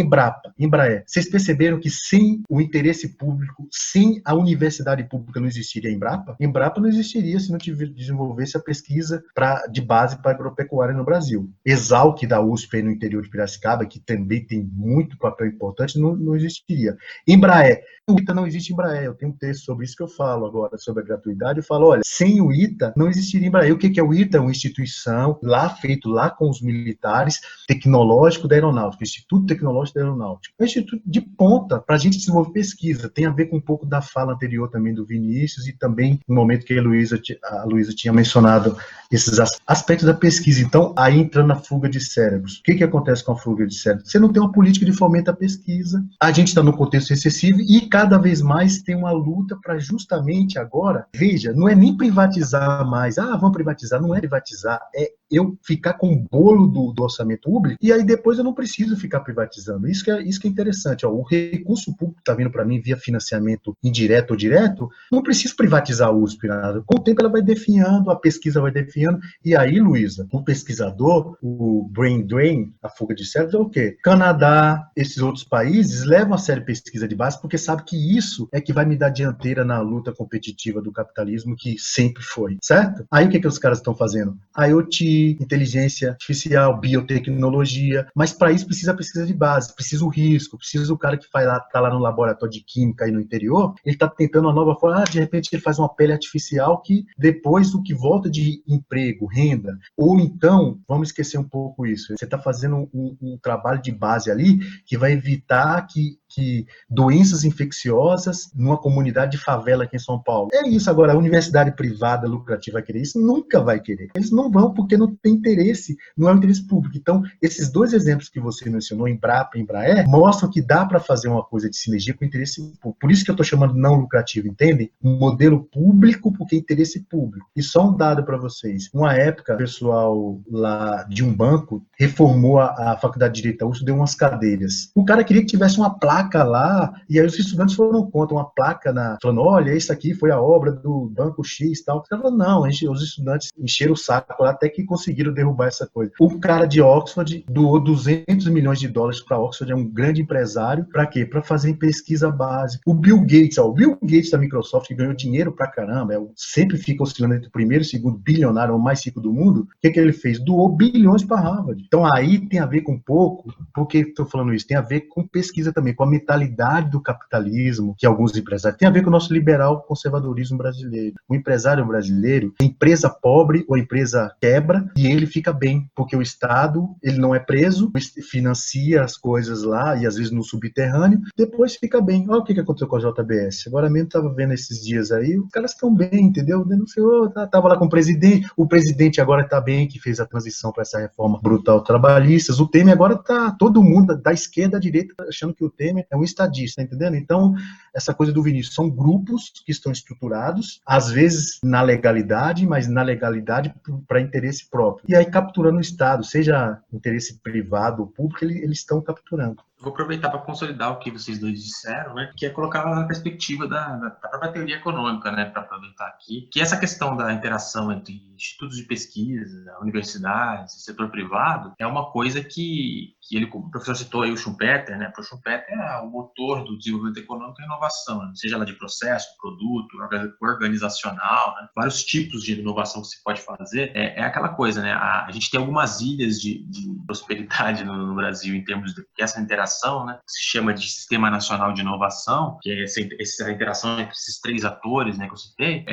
Embraer. Vocês perceberam que sem o interesse público, sem a universidade pública não existiria a Embrapa? Embrapa não existiria se não desenvolvesse a pesquisa de base para a agropecuária no Brasil. Exalc da USP no interior de Piracicaba, que também tem muito papel importante, não existiria. Embraer. O ITA não existe Embraer. Eu tenho um texto sobre isso que eu falo agora, sobre a gratuidade. Eu falo, olha, sem o ITA não existiria Embraer. O que é o ITA? É uma instituição feito lá com os militares, tecnológico da aeronáutica, Instituto Tecnológico da Aeronáutica. É um instituto de ponta para a gente desenvolver pesquisa. Tem a ver com um pouco da fala anterior também do Vinícius e também no momento que a Luísa tinha mencionado esses aspectos da pesquisa. Então, aí entra na fuga de cérebros. O que acontece com a fuga de cérebros? Você não tem uma política de fomento à pesquisa, a gente está num contexto recessivo e cada vez mais tem uma luta para justamente agora, veja, não é nem privatizar mais, vamos privatizar, não é privatizar, é eu ficar com o bolo do orçamento público e aí depois eu não preciso ficar privatizando. Isso que é interessante. Ó, o recurso público está vindo para mim via financiamento indireto ou direto, não preciso privatizar a USP, nada. Com o tempo ela vai definhando, a pesquisa vai definhando, e aí, Luísa, o pesquisador, o brain drain, a fuga de cérebros, é o quê? Canadá, esses outros países levam a sério pesquisa de base porque sabe que isso é que vai me dar dianteira na luta competitiva do capitalismo que sempre foi, certo? Aí o que os caras estão fazendo? IoT, inteligência artificial, biotecnologia, mas para isso precisa pesquisa de base, precisa o risco, precisa o cara que tá lá no laboratório de química aí no interior, ele está tentando uma nova forma, de repente ele faz uma pele artificial que depois o que volta de emprego, renda, ou então, vamos esquecer um pouco isso, você está fazendo um trabalho de base ali que vai evitar que que doenças infecciosas numa comunidade de favela aqui em São Paulo. É isso. Agora, a universidade privada lucrativa vai querer isso? Nunca vai querer. Eles não vão porque não tem interesse, não é um interesse público. Então, esses dois exemplos que você mencionou, Embrapa e Embraer, mostram que dá para fazer uma coisa de sinergia com interesse público. Por isso que eu estou chamando não lucrativo, entende? Um modelo público porque interesse público. E só um dado para vocês. Uma época, o pessoal lá de um banco reformou a faculdade de Direito da USP, deu umas cadeiras. O cara queria que tivesse uma placa lá, e aí os estudantes foram contra uma placa falando, olha, isso aqui foi a obra do Banco X e tal. Os caras falaram, não, os estudantes encheram o saco lá até que conseguiram derrubar essa coisa. O cara de Oxford doou 200 milhões de dólares para Oxford, é um grande empresário, para quê? Para fazer pesquisa básica. O Bill Gates da Microsoft, que ganhou dinheiro pra caramba, sempre fica oscilando entre o primeiro e o segundo bilionário, o mais rico do mundo. O que ele fez? Doou bilhões para Harvard. Então aí tem a ver com pouco, por que estou falando isso? Tem a ver com pesquisa também, com a mentalidade do capitalismo, que alguns empresários, tem a ver com o nosso liberal conservadorismo brasileiro. O empresário brasileiro, a empresa pobre ou a empresa quebra e ele fica bem, porque o Estado, ele não é preso, financia as coisas lá e às vezes no subterrâneo, depois fica bem. Olha o que aconteceu com a JBS. Agora mesmo estava vendo esses dias aí, os caras estão bem, entendeu? Denunciou, estava lá com o presidente agora está bem, que fez a transição para essa reforma brutal trabalhista. O Temer agora está todo mundo, da esquerda à direita, achando que o Temer é um estadista, entendendo? Então, essa coisa do Vinícius, são grupos que estão estruturados, às vezes na legalidade, mas na legalidade para interesse próprio. E aí capturando o Estado, seja interesse privado ou público, eles estão capturando. Vou aproveitar para consolidar o que vocês dois disseram, né, que é colocar na perspectiva da própria teoria econômica, né, para aproveitar aqui, que essa questão da interação entre institutos de pesquisa, universidades e setor privado é uma coisa que o professor citou aí o Schumpeter, né, o Schumpeter é o motor do desenvolvimento econômico e inovação, né, seja lá de processo, produto, organizacional, né, vários tipos de inovação que se pode fazer, é aquela coisa, né, a gente tem algumas ilhas de prosperidade no Brasil em termos de essa interação, né, que se chama de Sistema Nacional de Inovação, que é essa interação entre esses três atores, né, que eu citei.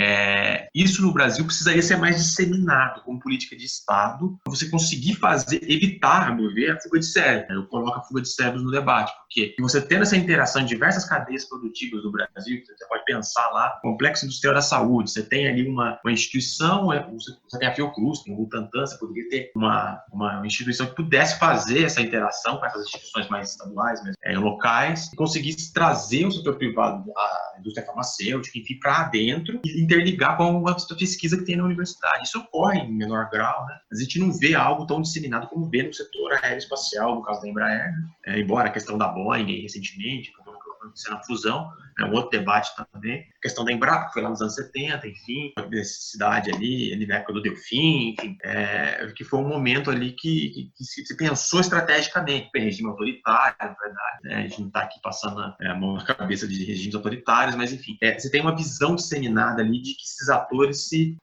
Isso no Brasil precisaria ser mais disseminado como política de Estado, para você conseguir evitar, a meu ver, a fuga de cérebros. Eu coloco a fuga de cérebros no debate, porque você tendo essa interação em diversas cadeias produtivas do Brasil, você pode pensar lá, Complexo Industrial da Saúde, você tem ali uma instituição, você tem a Fiocruz, tem o Butantan, você poderia ter uma instituição que pudesse fazer essa interação com essas instituições mais estaduais, locais, e conseguisse trazer o setor privado, a indústria farmacêutica, enfim, para dentro e interligar com a pesquisa que tem na universidade. Isso ocorre em menor grau, né? A gente não vê algo tão disseminado como vê no setor aeroespacial, no caso da Embraer, né? Embora a questão da Boeing, recentemente, acontecendo a fusão, é um outro debate também. A questão da Embrapa, que foi lá nos anos 70, enfim, a necessidade ali na época do Delfim, enfim, que foi um momento ali que se pensou estrategicamente, bem, regime autoritário, na verdade, né? A gente não está aqui passando a mão na cabeça de regimes autoritários, mas enfim, você tem uma visão disseminada ali de que esses atores se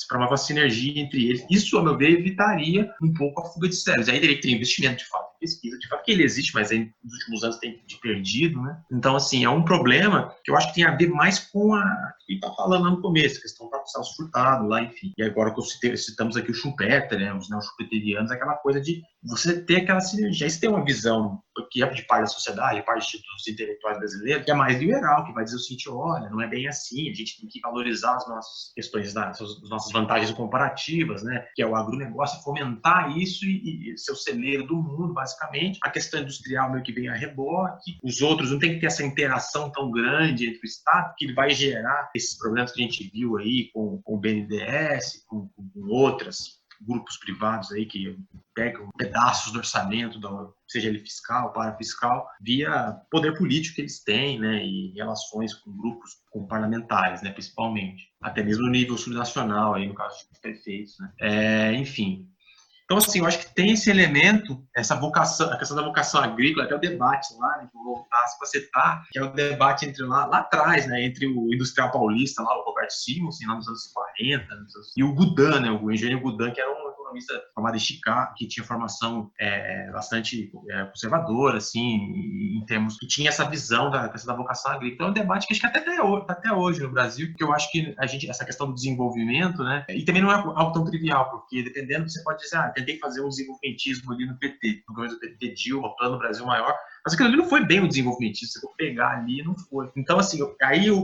promove uma sinergia entre eles. Isso, a meu ver, evitaria um pouco a fuga de cérebros. Aí teria que ter investimento, de fato, pesquisa, de fato, que ele existe, mas aí, nos últimos anos tem perdido, né? Então, assim, é um problema que eu acho que tem a ver mais com a que está falando lá no começo, a questão do Celso Furtado lá, enfim. E agora que citamos aqui o Schumpeter, né, os neo-schumpeterianos, aquela coisa de você ter aquela sinergia. Aí você tem uma visão que é de parte da sociedade, de parte dos intelectuais brasileiros, que é mais liberal, que vai dizer o seguinte, olha, não é bem assim, a gente tem que valorizar as nossas questões, as nossas vantagens comparativas, né, que é o agronegócio, fomentar isso e ser o celeiro do mundo, basicamente. A questão industrial meio que vem a reboque, os outros não tem que ter essa interação tão grande entre o Estado, que ele vai gerar esses problemas que a gente viu aí com o BNDES, com outros grupos privados aí que pegam pedaços do orçamento, seja ele fiscal, parafiscal, via poder político que eles têm, né, e relações com grupos, com parlamentares, né, principalmente, até mesmo no nível subnacional, aí no caso de prefeitos, né, enfim. Então, assim, eu acho que tem esse elemento, essa vocação, a questão da vocação agrícola, até o debate lá, né, que eu vou voltar a citar, que é o debate entre lá atrás, né, entre o industrial paulista, lá, o Roberto Simonsen, lá nos anos 40, e o Gudin, né, o engenheiro Gudin, que era um economista formado em Chicago, que tinha formação bastante conservadora, assim, em termos que tinha essa visão da questão da vocação agrícola. Então, é um debate que acho que até hoje no Brasil, porque eu acho que essa questão do desenvolvimento, né, e também não é algo tão trivial, porque dependendo, você pode dizer, tentei fazer um desenvolvimentismo ali no PT, no governo do PT, Dilma, Plano Brasil Maior, Mas aquilo ali não foi bem o desenvolvimento, se eu pegar ali, não foi. Então, assim,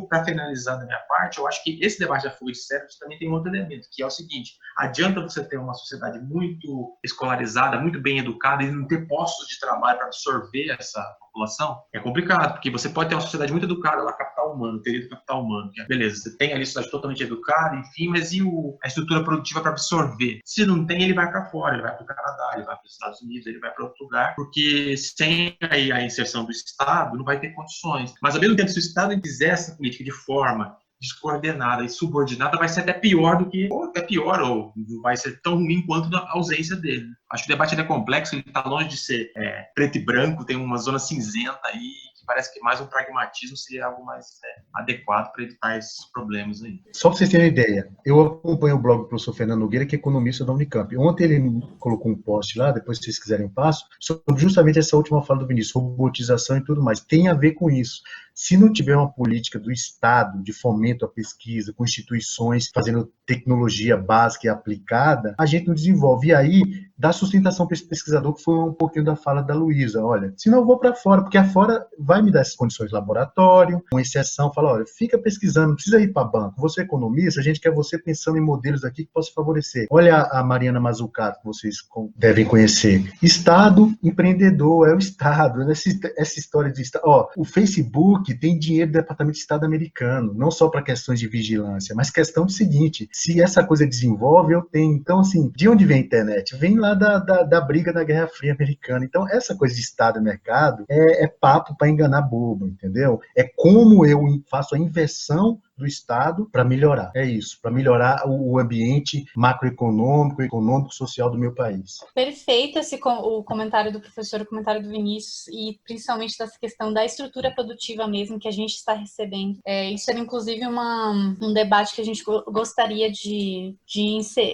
para finalizar da minha parte, eu acho que esse debate da fuga de cérebros também tem um outro elemento, que é o seguinte: adianta você ter uma sociedade muito escolarizada, muito bem educada e não ter postos de trabalho para absorver essa população? É complicado, porque você pode ter uma sociedade muito educada, lá, capital humano, teoria do capital humano, que é, beleza, você tem ali a sociedade totalmente educada, enfim, mas e a estrutura produtiva para absorver? Se não tem, ele vai para fora, ele vai para o Canadá, ele vai para os Estados Unidos, ele vai para outro lugar, porque sem aí a inserção do Estado, não vai ter condições. Mas, ao mesmo tempo, se o Estado fizer essa política de forma descoordenada e subordinada, vai ser até pior do que, ou até pior, ou vai ser tão ruim quanto a ausência dele. Acho que o debate é complexo, ele está longe de ser preto e branco, tem uma zona cinzenta aí, que parece que mais um pragmatismo seria algo mais adequado para evitar esses problemas aí. Só para vocês terem uma ideia, eu acompanho o blog do professor Fernando Nogueira, que é economista da Unicamp. Ontem ele colocou um post lá, depois se vocês quiserem eu passo, sobre justamente essa última fala do Vinícius, robotização e tudo mais. Tem a ver com isso. Se não tiver uma política do Estado de fomento à pesquisa, com instituições fazendo tecnologia básica e aplicada, a gente não desenvolve. E aí, dá sustentação para esse pesquisador, que foi um pouquinho da fala da Luísa. Olha, senão eu vou para fora, porque afora vai me dar essas condições de laboratório, com exceção, fala, olha, fica pesquisando, não precisa ir para banco. Você é economista, a gente quer você pensando em modelos aqui que possam favorecer. Olha a Mariana Mazzucato, que vocês devem conhecer. Estado empreendedor, é o Estado. Essa história de Estado. Ó, o Facebook tem dinheiro do Departamento de Estado americano, não só para questões de vigilância, mas questão do seguinte: se essa coisa desenvolve, eu tenho. Então, assim, de onde vem a internet? Vem lá da briga da Guerra Fria americana. Então, essa coisa de Estado e mercado é papo para enganar bobo, entendeu? É como eu faço a inversão do Estado para melhorar. É isso, para melhorar o ambiente macroeconômico, econômico, social do meu país. Perfeito o comentário do professor, o comentário do Vinícius, e principalmente dessa questão da estrutura produtiva mesmo que a gente está recebendo. Isso era, inclusive, um debate que a gente gostaria de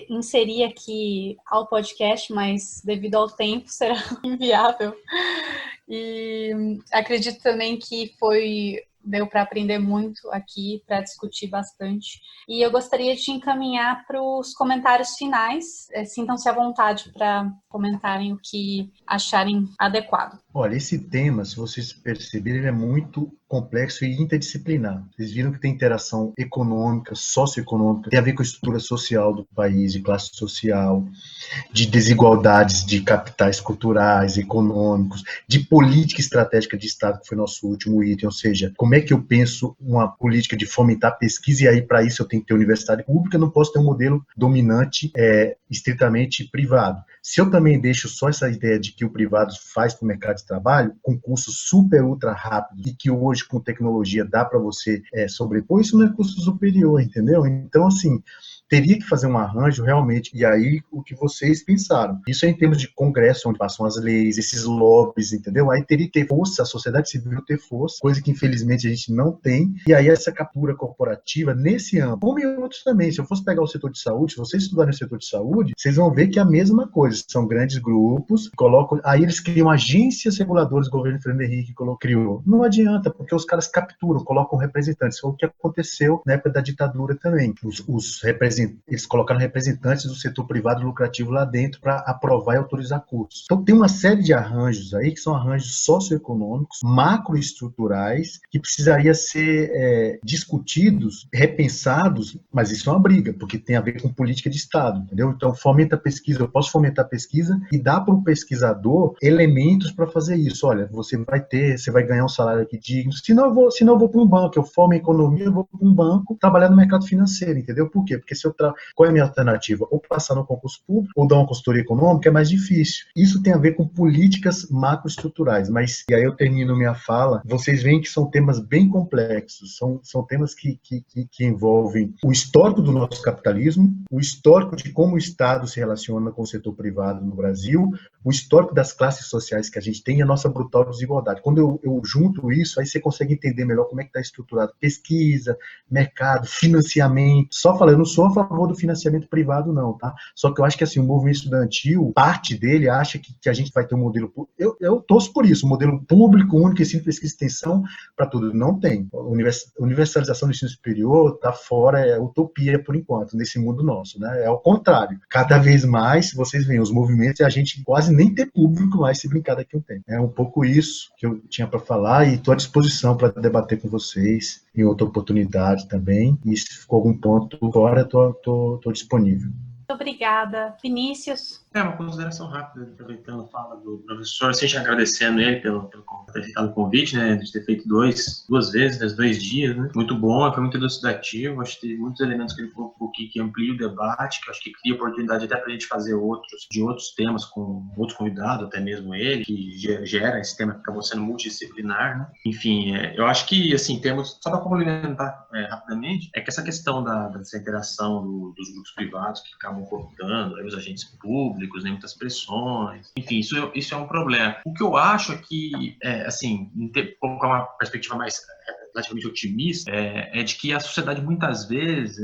inserir aqui ao podcast, mas devido ao tempo será inviável. E acredito também que deu para aprender muito aqui, para discutir bastante. E eu gostaria de encaminhar para os comentários finais. Sintam-se à vontade para comentarem o que acharem adequado. Olha, esse tema, se vocês perceberem, ele é muito complexo e interdisciplinar. Vocês viram que tem interação econômica, socioeconômica, tem a ver com a estrutura social do país, de classe social, de desigualdades de capitais culturais, econômicos, de política estratégica de Estado, que foi nosso último item, ou seja, como é que eu penso uma política de fomentar pesquisa, e aí para isso eu tenho que ter universidade pública, eu não posso ter um modelo dominante estritamente privado. Se eu também deixo só essa ideia de que o privado faz para o mercado de trabalho, com cursos super ultra rápidos, e que hoje com tecnologia dá para você sobrepor, isso não é custo superior, entendeu? Então, assim, teria que fazer um arranjo realmente, e aí o que vocês pensaram. Isso é em termos de congresso, onde passam as leis, esses lobbies, entendeu? Aí teria que ter força, a sociedade civil ter força, coisa que infelizmente a gente não tem, e aí essa captura corporativa nesse âmbito, como em outros também. Se eu fosse pegar o setor de saúde, se vocês estudarem o setor de saúde, vocês vão ver que é a mesma coisa, são grandes grupos, aí eles criam agências reguladoras, o governo Fernando Henrique criou. Não adianta, porque os caras capturam, colocam representantes, foi o que aconteceu na época da ditadura também. Eles colocaram representantes do setor privado lucrativo lá dentro para aprovar e autorizar cursos. Então tem uma série de arranjos aí que são arranjos socioeconômicos, macroestruturais, que precisaria ser discutidos, repensados, mas isso é uma briga, porque tem a ver com política de Estado, entendeu? Então fomenta a pesquisa, eu posso fomentar a pesquisa e dar para o pesquisador elementos para fazer isso. Olha, você vai ganhar um salário aqui digno, senão eu vou para um banco, eu formo em economia, eu vou para um banco trabalhar no mercado financeiro, entendeu? Por quê? Porque qual é a minha alternativa? Ou passar no concurso público, ou dar uma consultoria econômica, é mais difícil. Isso tem a ver com políticas macroestruturais, mas, e aí eu termino minha fala, vocês veem que são temas bem complexos, são temas que envolvem o histórico do nosso capitalismo, o histórico de como o Estado se relaciona com o setor privado no Brasil, o histórico das classes sociais que a gente tem e a nossa brutal desigualdade. Quando eu junto isso, aí você consegue entender melhor como é que está estruturado pesquisa, mercado, financiamento. Só falando, eu não sou a a favor do financiamento privado, não, tá? Só que eu acho que assim, o movimento estudantil, parte dele acha que a gente vai ter um modelo público. Eu torço por isso, um modelo público, único, ensino, pesquisa e extensão para tudo. Não tem. A universalização do ensino superior está fora, é utopia por enquanto, nesse mundo nosso, né? É o contrário. Cada vez mais, vocês veem, os movimentos e a gente quase nem ter público mais se brincar daqui a um tempo. É um pouco isso que eu tinha para falar e estou à disposição para debater com vocês em outra oportunidade também. E se ficou algum ponto fora, estou disponível. Muito obrigada. Vinícius? Uma consideração rápida, aproveitando a fala do professor, seja agradecendo ele pelo ter aceitado o convite, né, de ter feito duas vezes, nos 2 dias, né, muito bom, foi muito elucidativo, acho que tem muitos elementos que ele colocou aqui que ampliam o debate, que eu acho que cria oportunidade até para a gente fazer outros temas com outros convidados, até mesmo ele, que gera esse tema que acabou sendo multidisciplinar, né. Enfim, eu acho que, assim, temos, só para complementar rapidamente, é que essa questão dessa interação dos grupos privados que acabam cortando os agentes públicos, né, muitas pressões, enfim, isso é um problema. O que eu acho é que, assim, colocar uma perspectiva mais relativamente otimista, é de que a sociedade muitas vezes,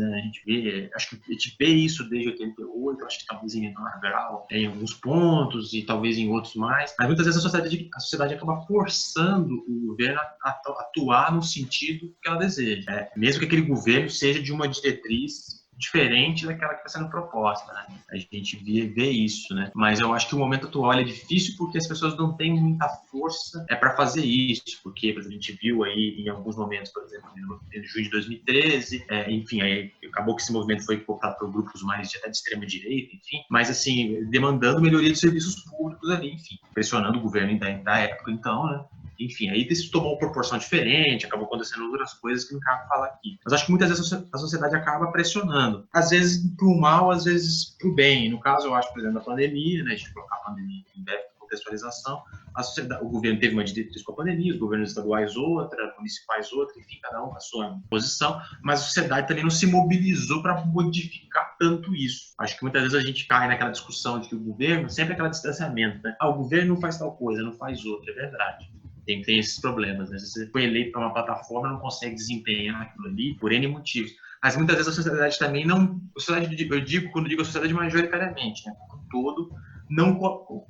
acho que a gente vê isso desde 88, acho que talvez em menor grau, em alguns pontos e talvez em outros mais, mas muitas vezes a sociedade acaba forçando o governo a atuar no sentido que ela deseja, mesmo que aquele governo seja de uma diretriz diferente daquela que está sendo proposta, né? A gente vê isso, né? Mas eu acho que o momento atual é difícil porque as pessoas não têm muita força para fazer isso, porque, por exemplo, a gente viu aí em alguns momentos, por exemplo, em junho de 2013, enfim, aí acabou que esse movimento foi cooptado por grupos mais até de extrema direita, enfim, mas assim, demandando melhoria de serviços públicos ali, enfim, pressionando o governo da época, então, né? Enfim, aí isso tomou uma proporção diferente, acabou acontecendo outras coisas que não cabe falar aqui. Mas acho que muitas vezes a sociedade acaba pressionando. Às vezes para o mal, às vezes para o bem. No caso, eu acho, por exemplo, da pandemia, né, a gente colocar a pandemia em deve contextualização, o governo teve uma diretriz com a pandemia, os governos estaduais outra, municipais outra, enfim, cada um com a sua posição, mas a sociedade também não se mobilizou para modificar tanto isso. Acho que muitas vezes a gente cai naquela discussão de que o governo, sempre aquele distanciamento, né? O governo não faz tal coisa, não faz outra, é verdade. Tem esses problemas, né? Você foi eleito para uma plataforma, não consegue desempenhar aquilo ali por N motivos. Mas muitas vezes a sociedade também não... Quando digo a sociedade majoritariamente, né? Como um todo, não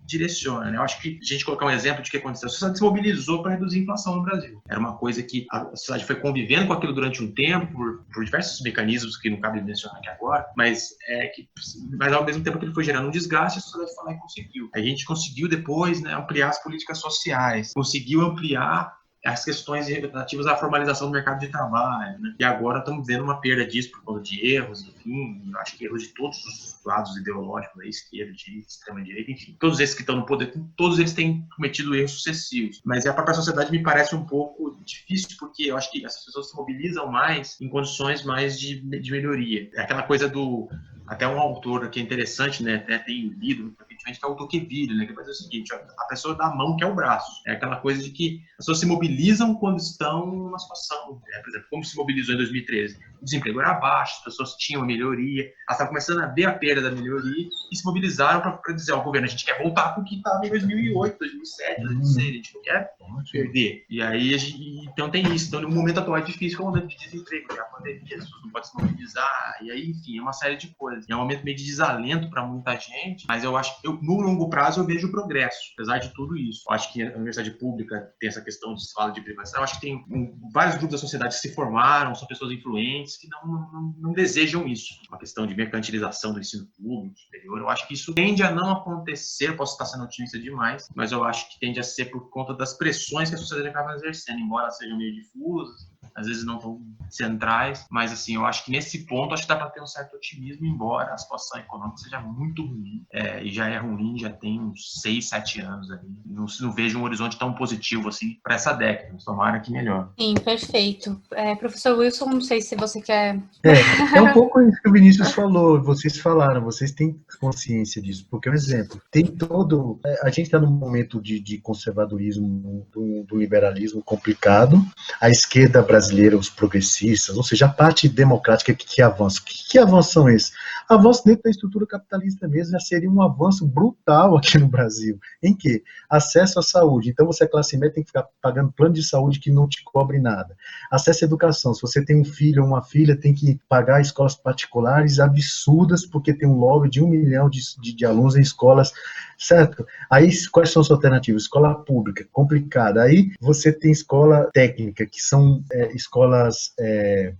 direciona, né? Eu acho que a gente colocar um exemplo de que aconteceu. A sociedade se mobilizou para reduzir a inflação no Brasil. Era uma coisa que a sociedade foi convivendo com aquilo durante um tempo, por diversos mecanismos que não cabe mencionar aqui agora, mas ao mesmo tempo que ele foi gerando um desgaste, a sociedade foi lá e conseguiu. A gente conseguiu depois, né, ampliar as políticas sociais, conseguiu ampliar as questões relativas à formalização do mercado de trabalho, né? E agora estamos vendo uma perda disso por conta de erros, enfim, acho que erros de todos os lados ideológicos, da esquerda, direita, extrema-direita, enfim, todos esses que estão no poder, todos eles têm cometido erros sucessivos. Mas a própria sociedade me parece um pouco difícil, porque eu acho que as pessoas se mobilizam mais em condições mais de melhoria. É aquela coisa do... Até um autor que é interessante, né? Até tem lido recentemente, que é o Tocqueville, né? Que vai dizer o seguinte: a pessoa dá a mão que é o braço. É aquela coisa de que as pessoas se mobilizam quando estão numa situação. Por exemplo, como se mobilizou em 2013? O desemprego era baixo, as pessoas tinham uma melhoria, elas estavam começando a ver a perda da melhoria e se mobilizaram para dizer ao governo: a gente quer voltar para o que estava em 2008, 2007, 2006, a gente não quer perder. E aí, então tem isso. Então, no momento atual é difícil, que é o momento de desemprego, que é a pandemia, as pessoas não podem se mobilizar, e aí, enfim, é uma série de coisas. É um momento meio de desalento para muita gente, mas eu acho que no longo prazo eu vejo progresso, apesar de tudo isso. Eu acho que a universidade pública tem essa questão de fala de privatização. Eu acho que tem vários grupos da sociedade que se formaram, são pessoas influentes que não desejam isso. Uma questão de mercantilização do ensino público superior. Eu acho que isso tende a não acontecer. Eu posso estar sendo otimista demais, mas eu acho que tende a ser por conta das pressões que a sociedade acaba exercendo, embora elas sejam meio difusas, às vezes não tão centrais, mas assim, eu acho que nesse ponto acho que dá para ter um certo otimismo, embora a situação econômica seja muito ruim, e já é ruim, já tem uns 6, 7 anos ali. Não vejo um horizonte tão positivo assim para essa década, tomara que melhor. Sim, perfeito. Professor Wilson, não sei se você quer... É um pouco isso que o Vinícius falou, vocês falaram, vocês têm consciência disso, porque, por exemplo, tem todo... A gente está num momento de conservadorismo, do liberalismo complicado, a esquerda brasileira, os progressistas, ou seja, a parte democrática que avança. Que avanços são esses? Avanço dentro da estrutura capitalista mesmo já seria um avanço brutal aqui no Brasil. Em que? Acesso à saúde. Então, você é classe média, tem que ficar pagando plano de saúde que não te cobre nada. Acesso à educação. Se você tem um filho ou uma filha, tem que pagar escolas particulares absurdas, porque tem um lobby de 1 milhão de alunos em escolas, certo? Aí, quais são as alternativas? Escola pública, complicada. Aí, você tem escola técnica, que são escolas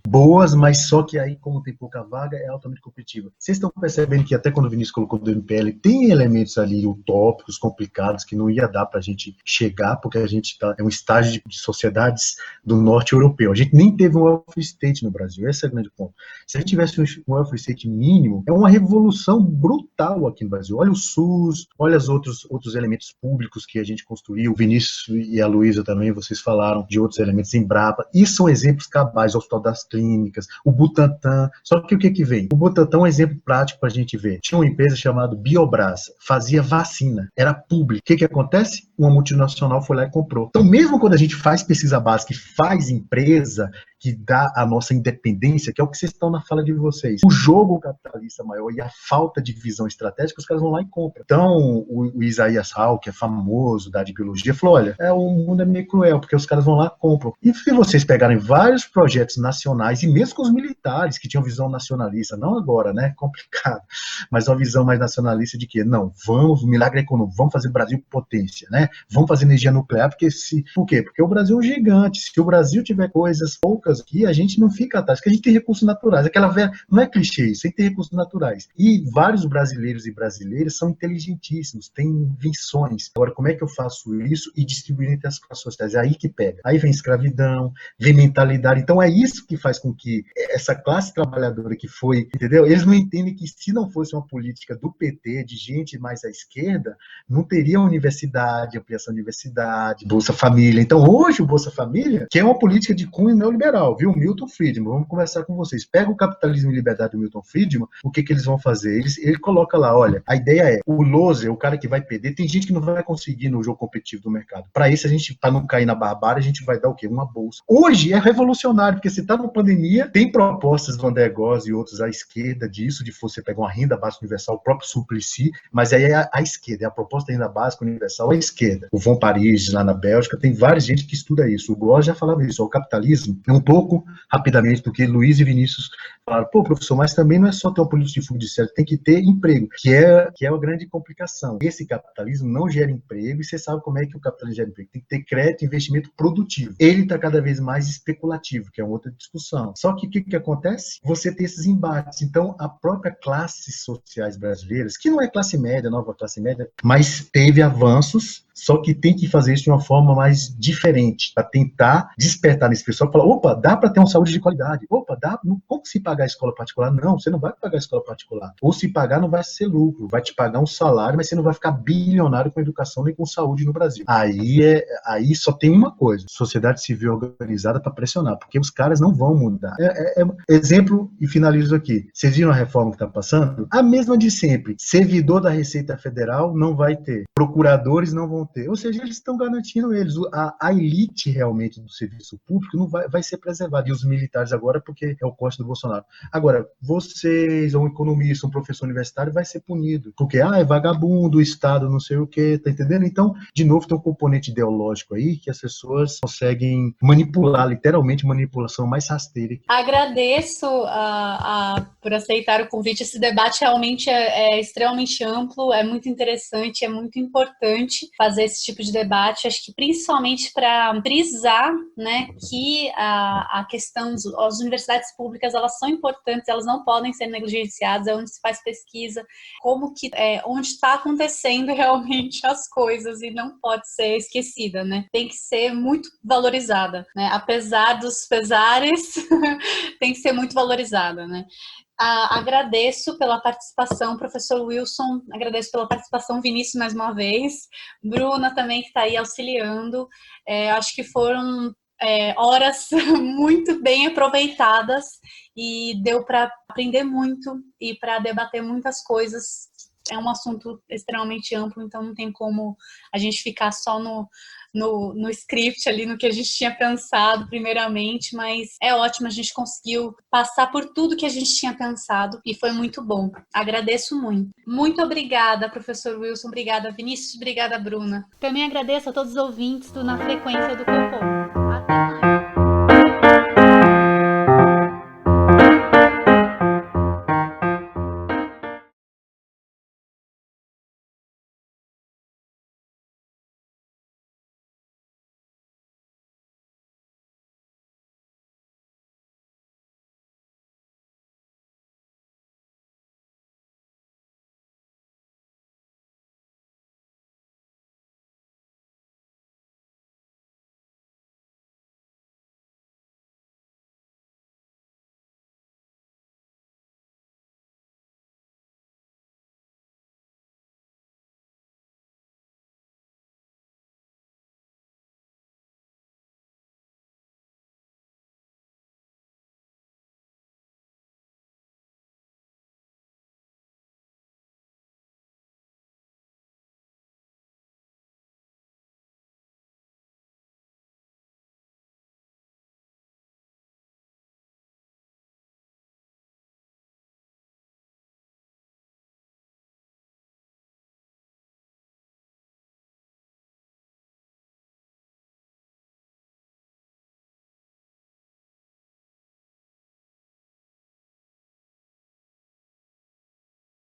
boas, mas só que aí, como tem pouca vaga, é altamente competitiva. Vocês estão percebendo que até quando o Vinícius colocou do MPL, tem elementos ali utópicos, complicados, que não ia dar para a gente chegar, porque a gente é um estágio de sociedades do norte europeu. A gente nem teve um welfare state no Brasil, esse é o grande ponto. Se a gente tivesse um welfare state mínimo, é uma revolução brutal aqui no Brasil. Olha o SUS, olha os outros elementos públicos que a gente construiu. O Vinícius e a Luísa também, vocês falaram de outros elementos, Embrapa. Isso são exemplos cabais, o Hospital das Clínicas, o Butantan. Só que o que vem? O Butantan é um exemplo prático para a gente ver. Tinha uma empresa chamada Biobras, fazia vacina, era público. O que acontece? Uma multinacional foi lá e comprou. Então, mesmo quando a gente faz pesquisa básica e faz empresa, que dá a nossa independência, que é o que vocês estão na fala de vocês. O jogo capitalista maior e a falta de visão estratégica, os caras vão lá e compram. Então, o Isaías Hall, que é famoso da biologia, falou, olha, o mundo é meio cruel, porque os caras vão lá e compram. E se vocês pegarem vários projetos nacionais, e mesmo com os militares, que tinham visão nacionalista, não agora, né, complicado, mas uma visão mais nacionalista de que, não, vamos, milagre econômico, vamos fazer Brasil potência, né, vamos fazer energia nuclear, por quê? Porque o Brasil é um gigante, se o Brasil tiver coisas poucas aqui, a gente não fica atrás, porque a gente tem recursos naturais, aquela velha, não é clichê isso, tem que ter recursos naturais. E vários brasileiros e brasileiras são inteligentíssimos, têm invenções. Agora, como é que eu faço isso e distribuir entre as classes sociais? É aí que pega. Aí vem escravidão, vem mentalidade. Então, é isso que faz com que essa classe trabalhadora que foi, entendeu? Eles não entendem que se não fosse uma política do PT, de gente mais à esquerda, não teria universidade, ampliação da universidade, Bolsa Família. Então, hoje, o Bolsa Família, que é uma política de cunho neoliberal, viu? Milton Friedman, vamos conversar com vocês. Pega o Capitalismo e Liberdade do Milton Friedman, o que eles vão fazer? Ele coloca lá, olha, a ideia é, o loser, o cara que vai perder, tem gente que não vai conseguir no jogo competitivo do mercado. Para isso, para não cair na barbárie, a gente vai dar o quê? Uma bolsa. Hoje é revolucionário, porque se está na pandemia, tem propostas do André Góes e outros à esquerda disso, de você pegar uma renda básica universal, o próprio Suplicy, mas aí é a esquerda, é a proposta da renda básica universal à esquerda. O Von Paris, lá na Bélgica, tem várias gente que estuda isso. O Góes já falava isso, o capitalismo é um pouco rapidamente, porque Luiz e Vinícius falaram, pô, professor, mas também não é só ter uma política de fuga de certo, tem que ter emprego, que é a grande complicação. Esse capitalismo não gera emprego, e você sabe como é que o capitalismo gera emprego. Tem que ter crédito e investimento produtivo. Ele está cada vez mais especulativo, que é uma outra discussão. Só que o que acontece? Você tem esses embates. Então, a própria classes sociais brasileiras, que não é classe média, nova classe média, mas teve avanços, só que tem que fazer isso de uma forma mais diferente, para tentar despertar nesse pessoal e falar, opa, dá para ter uma saúde de qualidade, opa, dá, como se pagar a escola particular? Não, você não vai pagar a escola particular, ou se pagar não vai ser lucro, vai te pagar um salário, mas você não vai ficar bilionário com educação nem com saúde no Brasil. Aí só tem uma coisa, sociedade civil organizada para pressionar, porque os caras não vão mudar. Exemplo, e finalizo aqui, vocês viram a reforma que está passando? A mesma de sempre, servidor da Receita Federal não vai ter, procuradores não vão ter, ou seja, eles estão garantindo eles, a elite realmente do serviço público não vai ser preservada, e os militares agora, porque é o corte do Bolsonaro. Agora, vocês, ou um economista, um professor universitário, vai ser punido, porque, é vagabundo, o Estado não sei o que, tá entendendo? Então, de novo, tem um componente ideológico aí, que as pessoas conseguem manipular, literalmente, manipulação mais rasteira. Agradeço por aceitar o convite, esse debate realmente é extremamente amplo, é muito interessante, é muito importante fazer esse tipo de debate, acho que principalmente para frisar, né, que a questão das universidades públicas, elas são importantes, elas não podem ser negligenciadas, é onde se faz pesquisa, onde está acontecendo realmente as coisas e não pode ser esquecida, né, tem que ser muito valorizada, né, apesar dos pesares, tem que ser muito valorizada, né. Agradeço pela participação, professor Wilson, agradeço pela participação, Vinícius, mais uma vez, Bruna também, que está aí auxiliando, acho que foram horas muito bem aproveitadas e deu para aprender muito e para debater muitas coisas. É um assunto extremamente amplo, então não tem como a gente ficar só no script ali, no que a gente tinha pensado primeiramente, mas é ótimo, a gente conseguiu passar por tudo que a gente tinha pensado e foi muito bom. Agradeço muito. Muito obrigada, professor Wilson, obrigada, Vinícius, obrigada, Bruna. Também agradeço a todos os ouvintes do Na Frequência do Copom.